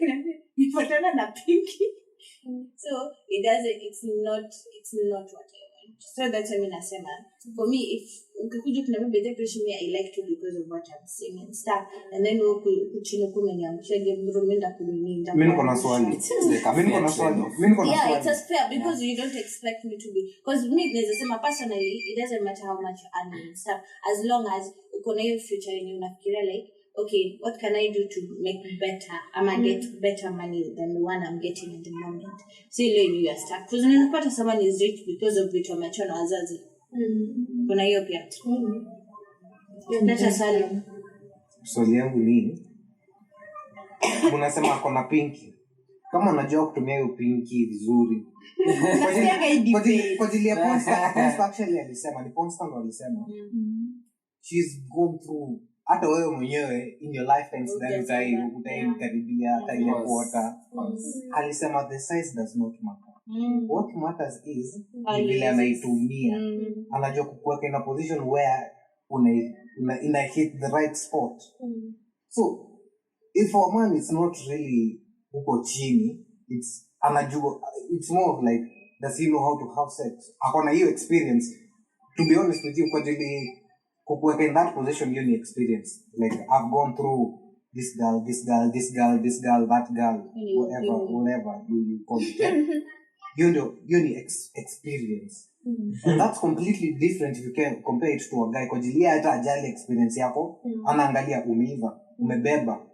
nipatana na pinky. So it doesn't. It's not what I want. So that's what I mean. For me, if ukikuja kuna better pressure me, I like to because of what I'm saying and stuff. And then we kuchino kumeniangusha game rumenda kumininda. Mimi niko na swali. Yeah, it's fair because you don't expect me to be. Because me, nasema personally, it doesn't matter how much you earn and stuff. As long as uko na hiyo future yenye unafikiria like, okay, what can I do to make better? Get better money than the one I'm getting at the moment. So you are stuck. Because unapata someone is rich because of vitu amechona wazazi. Kuna hiyo pia. Leta swali yangu ni unasema kuna pinki. Kama unajua kutumia hiyo pinki vizuri. Kwa ajili ya Ponsta actually alisema, ni Ponsta alisema. She's gone through hata wewe mwenyewe in your lifetime utaikaribia hata ile kuota. Alisema the size does not matter. What matters is vile anaitumia. Anajua kukuweka in a position where una hit the right spot. So if for a man it's not really uko chini, it's more of like, does he know how to have sex? Akona hiyo experience. To be honest with you, kwa jili kukuweka in that position, you need experience. Like I've gone through this girl, that girl, whatever you call it. You need experience. And that's completely different if you can compare it to a guy. Kwa jili hata ajali experience yako, anaangalia umeiva, umebeba.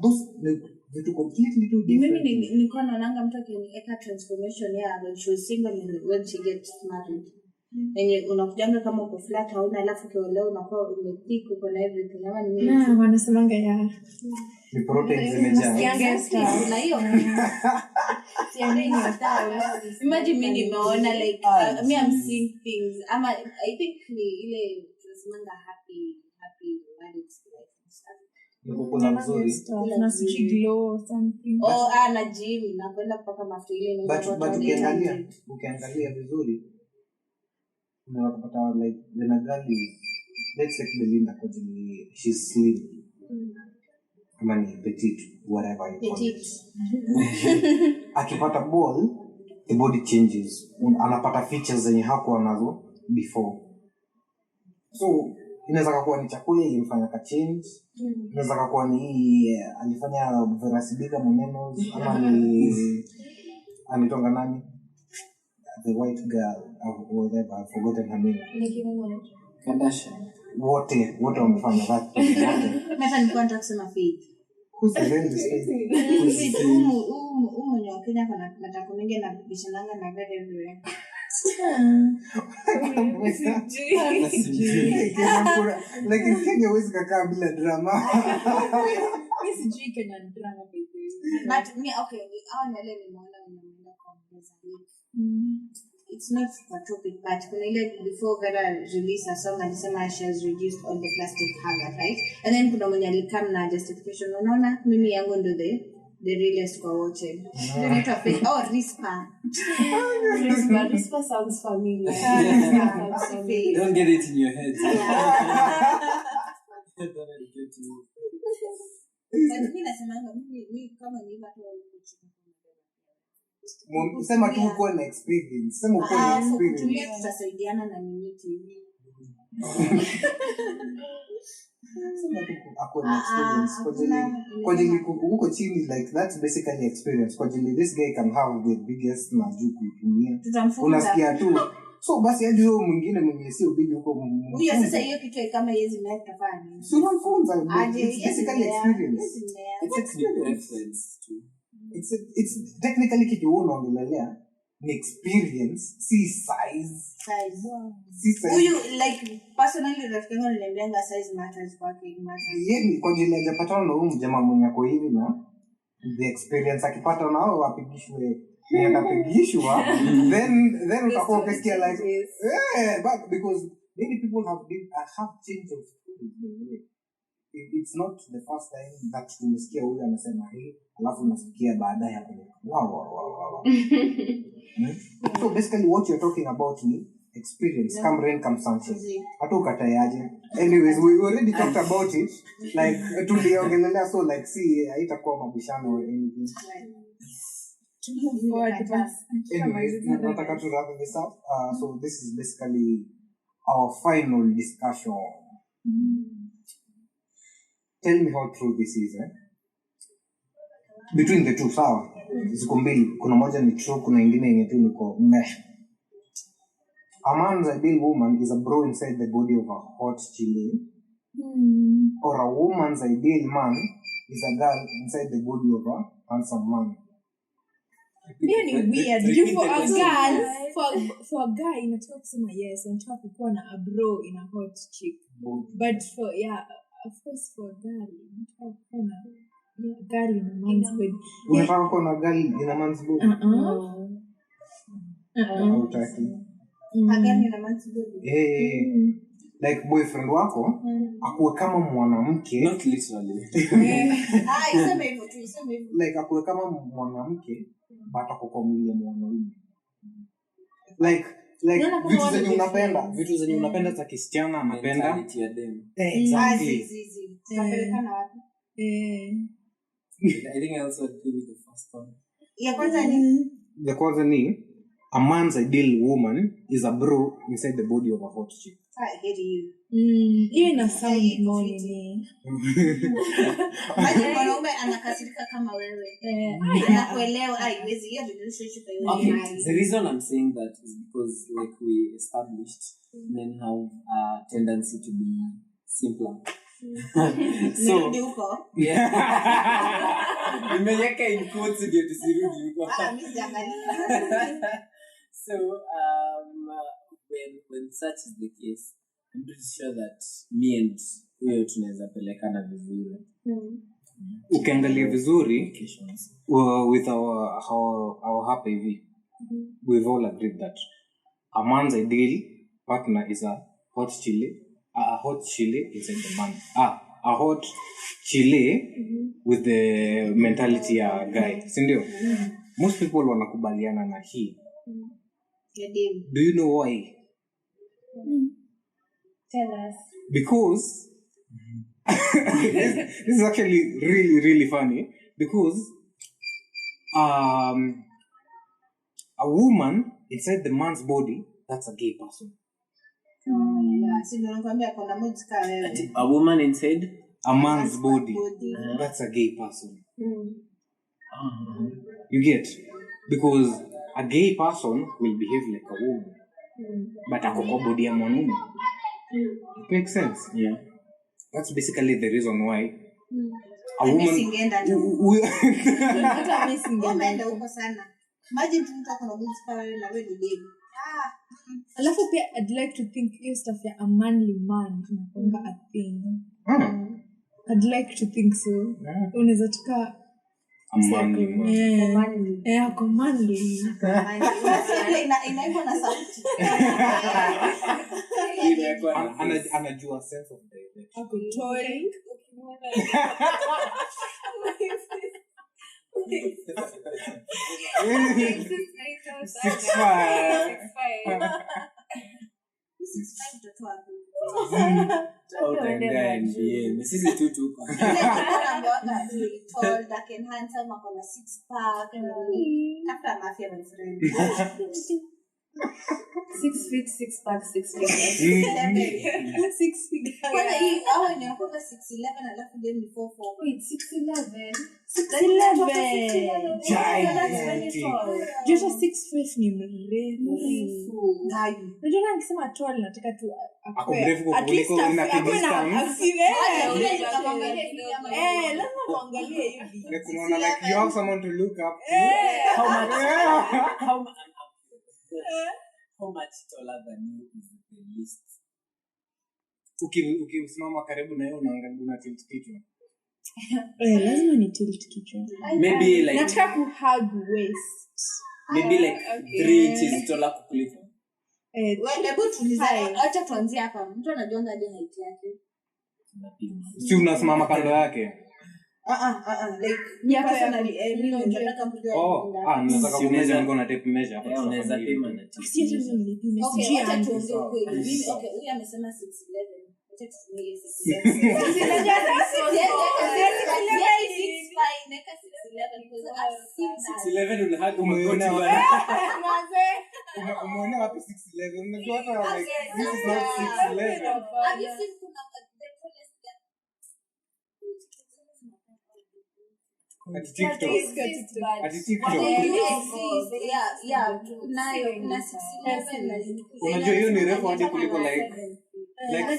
Those vitu completely too different. Mimi nilikuwa naona mtu akiweka transformation when she was single and when she gets married. Yenye unakujanga kama uko flat hauna, alafu ukiolea unakuwa umepika uko na everything. Ama ni mimi wanasemanga ya ni protein zimejaa. Na hiyo imagine mimi nimeona like me I'm seeing things. I think ni ile tunasemanga happy marriage life and stuff. Nikukula mzuri na glow something. Na gym na kwenda kupaka mafuta ile but ukiangalia vizuri unapata like when a girl is, let's say Belinda kwa jini she's slim. Kama ni petite, whatever you call it. Akipata ball, the body changes. Anapata features zenye hakuwa nazo before. So inaweza kuwa ni chakula ilimfanya ka change. Inaweza kuwa ni alifanya verasibika maneno ama ni ametonga nani? The white girl or whatever, I've forgotten her name. Kardashian. Wote wamefanya that. Mimi nilikuwa nataka kusema Faith. Who's the name? mwenye wa Kenya kuna matako mengi na bishananga na very everywhere. Like in Kenya huwezi kakaa bila drama. Mimi sijui Kenyan drama by the way. But me okay, hao wale nimeona wanaenda kuongeza it's not for topic, but kuna ile before Vera release a song alisema she has reduced all the plastic hanger, right? And then kuna mwenye alikam na justification, unaona mimi yangu ndo the realest kwa wote. Then it affect Rispa. Rispa sounds familiar. Don't get it in your head. But mimi nasemanga mimi kama ni watu wa Sema tu uko na experience. Sema uko na experience. Kutumia tutasaidiana na nini TV. Sema tu uko na experience. Kwa jili uko chini, like that's basically experience. Kwa jili this guy can have the biggest maju kutumia. Unasikia tu. So basi hadi huyo mwingine mwenye sio big huko. Huyo sasa hiyo kitu kama yezi mna tutafanya. So unamfunza. It's basically experience. It's experience too. It's technically kitu unaongelea ni experience, si size. Huyu like personally rafiki yangu ananiambia size matters kwake matters. Yeye kwa jili hajapatana na huyu jamaa mwenye ako hivi na the experience akipata na wao wapigishwe atapigishwa then utakuwa ukisikia like but because many people have change of stories. It's not the first time that tumesikia huyu anasema hii alafu unasikia baadaye hapo wow. So basically what you're talking about ni experience, come rain come sunshine. Hata ukatayaje. Anyways, we already talked about it, like tuliongelelea, so like see haitakuwa mabishano or anything. Anyways, nataka to wrap this up. So this is basically our final discussion. Tell me how true this is, between the two, sawa? Ziko mbili, kuna moja ni true, kuna ingine yenye tu niko meh. A man's ideal woman is a bro inside the body of a hot chili. Or a woman's ideal man is a girl inside the body of a handsome man. Really weird. For a girl, for a guy inataka kusema yes, unataka kuwa na a bro in a hot chick. But for of course for a girl, unataka kuwa na girl in a man's body. Unataka kuwa na girl in a man's body? Hautaki. Again in a man's body. Like boyfriend wako akuwe kama mwanamke, not literally. Iseme hivyo tu, iseme hivyo. Like akuwe kama mwanamke but ako mwili ya mwanaume. Like vitu zenye unapenda za kisichana anapenda. Exactly. Napelekana wapi? I think I also agree with the first one. Ya kwanza ni the kwanza ni a man's ideal woman is a bro inside the body of a hot chick. I hate you. Hiyo ina sound nini? Hadi mwanaume anakasirika kama wewe. Anakuelewa, haiwezi hiyo relationship haiwezi. The reason I'm saying that is because like we established, men have a tendency to be simpler. So yeah. Nimeweka in quotes ndio tusirudi huko. So when such is the case, I'm pretty sure that me and wewe tunaweza pelekana vizuri. Ukiangalia vizuri with our happy V, we've all agreed that a man's ideal partner is a hot chili inside the man. A hot chili with the mentality ya guy. Sindio? Most people wanakubaliana na hii. Do you know why? Tell us. Because this is actually really, really funny. Because a woman inside the man's body, that's a gay person. A woman inside a man's body, that's a gay person. You get? Because a gay person will behave like a woman, but a body ya mwanaume. It makes sense. Yeah. That's basically the reason why A Mimi woman singeenda hata hata mimi singeenda. umeenda huko sana. Imagine mtu ako na boobs pale na wewe ni baby. Alafu pia I'd like to think hiyo stuff ya a manly man inakuanga a thing. I'd like to think so. Unaweza tuka a manly man. Ako manly. Inaimba na sauti. Anajua sense of direction. Ako tall. Sisi tu tall, dark and handsome, akona 6 pack. Tafuta mafia my friend. 6 feet, 6 pack, 6 feet. 6 feet. Kwani hii hao ni wako 6'11" alafu dem ni 4'4". Wait, 6'11". 6'11". Gigantic. Jota 6'5" ni mrefu. Unajua nikisema tall nataka tu Ako mrefu kuliko inapiga stance. Lazima muangalie hivi. Like unaona like you have someone to look up to. How much taller than you is the least? Ukisimama karibu na yeye unaangalia una tilt kichwa. Lazima ni tilt kichwa. Maybe like Nataka ku hug waist. maybe like 3 inches taller kukuliko. Hebu tuliza, acha tuanzie hapa. Mtu anajua ngaje height yake. Si unasimama kando yake. Like personally mimi nataka kujua. Nataka kumeasure niko na tape measure hapa. Unaweza pima na tape. Si hata mimi nilipima. Okay, acha tuongee ukweli. Okay, huyu amesema 6'11". Acha tutumie 6'11 unahag Umeona Maze. wapi 6'11? Unajua hata like this is not 6'11. Have you seen kuna the tallest guy? At TikTok. Yeah, nayo na 6'11". Unajua hiyo ni refu hadi kuliko like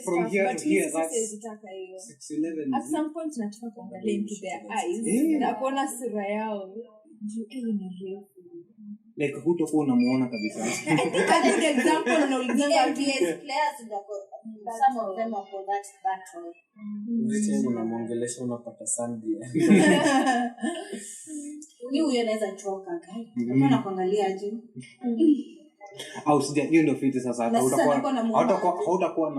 from here to here that's 6'11". At some point nataka kuangalia into their eyes na kuona sura yao. Juu ni refu. Like hutakuwa unamuona kabisa. I think a good example unaulizanga NBA players some of them are for that tall. Unamwongelesha unapata sandia. Ni huyo anaweza choka guy. Kama nakuangalia aje. Au sija hiyo ndio fiti sasa hautakuwa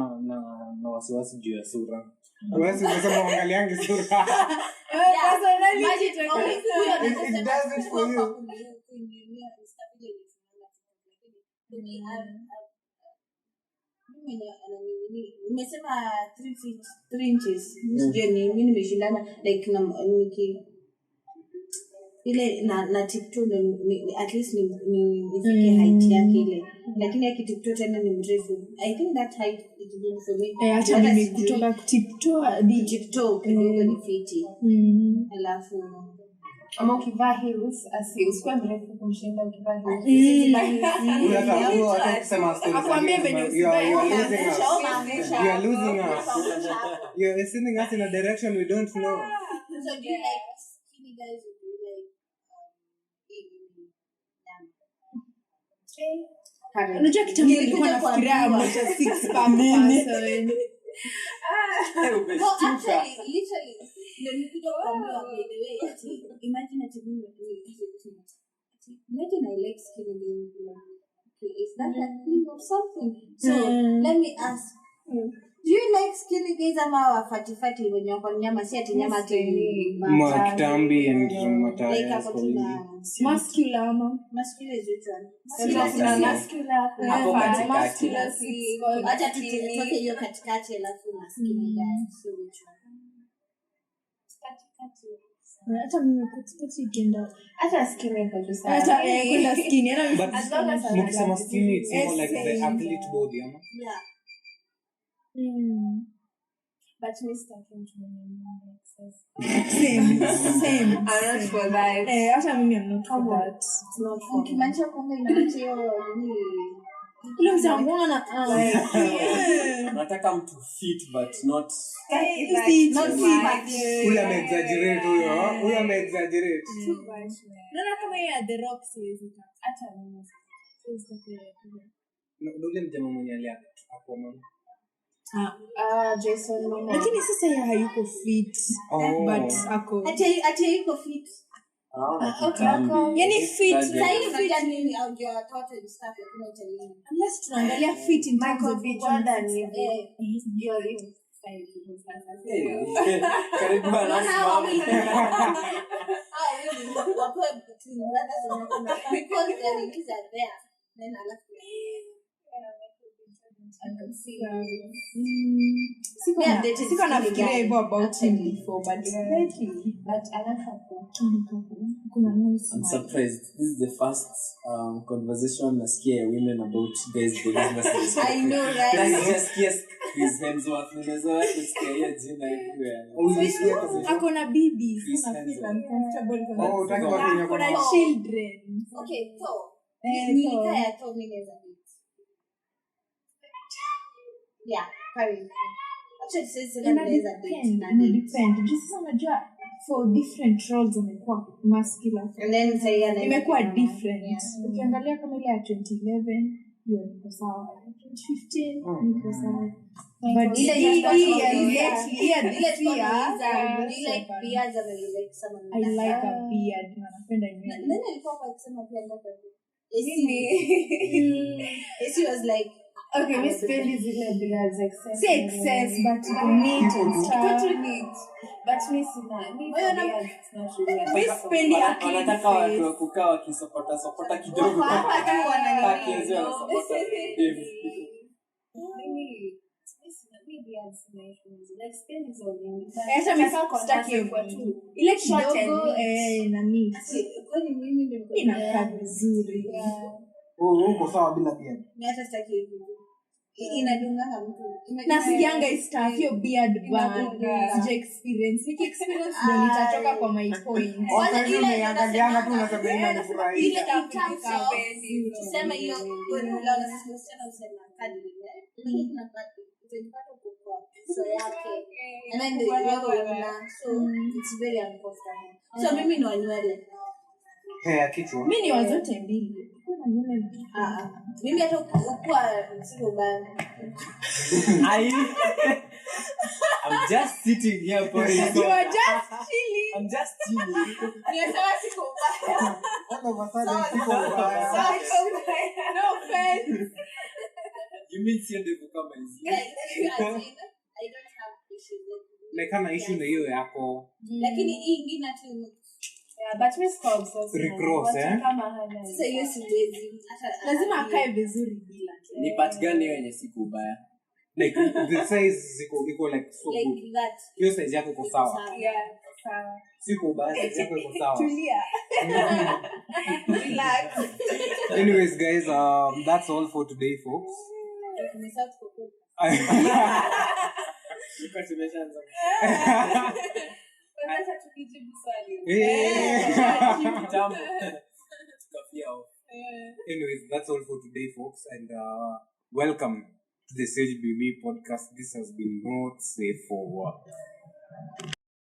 na wasiwasi juu ya sura. Wewe unasema uangaliange sura. It does it for you. Nimesema 3 feet 3 inches. Mimi nimeshindana like na ile na TikTok at least ni nifike height yake ile, lakini ya TikTok tena ni mrefu. I think that height is good for me. Hata mimi kutoka TikTok hadi TikTok kidogo ni fiti. Alafu Ama ukivaa heels usikuwe mrefu kumshinda ukivaa heels. Hata kusema story. Akwambie venye You are losing us. You are sending us in a direction we don't know. so do you like skinny guys or do you like big? Unajua kitambo nilikuwa nafikiria about a 6 pack person. No, actually, literally, ndio nikuja kuambia by the way ati imagine ati mimi imagine I like skinny guys. Okay, is that a thing or something? So let me ask, do you like skinny guys ama wafati wenye wako nyama, si ati nyama tini Makitambi and mataya. like hapo tuna Muscular ama muscular is which one? kuna muscular Hapo katikati. muscular si Acha tutoke hiyo katikati alafu na skinny guys, so which one? hata mimi katikati ikienda Hata skinny kwa juu sana. hata kwenda skinny hata But As long as mukisema skinny it's more like the athlete body ama. Yeah. But me starting to remember excess. same I'm not for that. hata mimi I'm not for that. It's not for me. Ukimaanisha kwamba inaacha hiyo ni ule msangwana nataka mtu fit but not Huyu ameexaggerate huyo ameexaggerate. naona kama yeye at the rock siwezi hata mimi Ule mjamaa mwenye aliapo mama. Jason Momoa. lakini sasa yeye hayuko fit but ako Ati yuko fit. yani fit Sasa unajua nini au ndio watoto and stuff lakini utalini. unless tunaangalia fit in terms of Jordan ni Ndio karibu anasimama because their needs are there. Then I love siko nafikiria hivyo about him before but I'm surprised. This is the first conversation nasikia ya women about guys the business. I know, right? Like just Chris Hemsworth unaweza kusikia hiyo jina everywhere. ako na bibi Chris so na feel Hemsworth. uncomfortable Utaki watu wenye kuna kuna children Okay, so Eh, nilikaya to mimi as a bit. Yeah, very. Actually, says seven days a bit. depend just unajua for different roles amekuwa masculine And then say yeah, imekuwa different ukiangalia kama ile ya 2011 hiyo niko sawa 2015 niko sawa but Ile hii ya this year like beards are like someone. I like a beard na napenda nywele Then alikuwa kwa kusema pia ndio She was like okay, we spend is as excess. say excess but you need to start But me sina. we spend ya wanataka watu wa kukaa wakisopota kidogo hapa tu wanani. Kiasi wanasopota hivi. hata msitaki ile kidogo na neat Kwani mimi ndio inakaa vizuri uko sawa bila pia. mimi hata sitaki hivyo. Inadungana mtu. nasikianga stuff hiyo beard band sija experience niki experience ndio nitatoka kwa my point Sasa hiyo umeangaliana tu unasema inanifurahisha. ile tuseme hiyo unaona sisi usema kadri lakini kuna kadri utapata kwa so yake and then so it's very uncomfortable so mimi ni wanywele Hair kichwa. mimi ni wazote mbili kuna nywele mimi hata ukua sio bana I'm just sitting here for you are just chilling I'm just chilling. niosema siko bana All of a sudden siko mbaya. no offense You mean sio ndio kama hizi? I don't have issues Like kama issue na hiyo yako. lakini hii ingine tu But me scouts Recross, sasa hiyo siwezi hata lazima akae vizuri bila Ni part gani hiyo yenye siku ubaya? Like the size iko like so good. like that Hiyo size yako iko sawa. sawa. Siko baya, size yako iko sawa. tulia relax Anyways guys, that's all for today folks. tumesahau tuko Niko tumeshaanza. Sasa tukijibu swali. Jambo. Tukafia hapo. Anyways, that's all for today folks and welcome to the Sage BB podcast. This has been Not Safe for Work.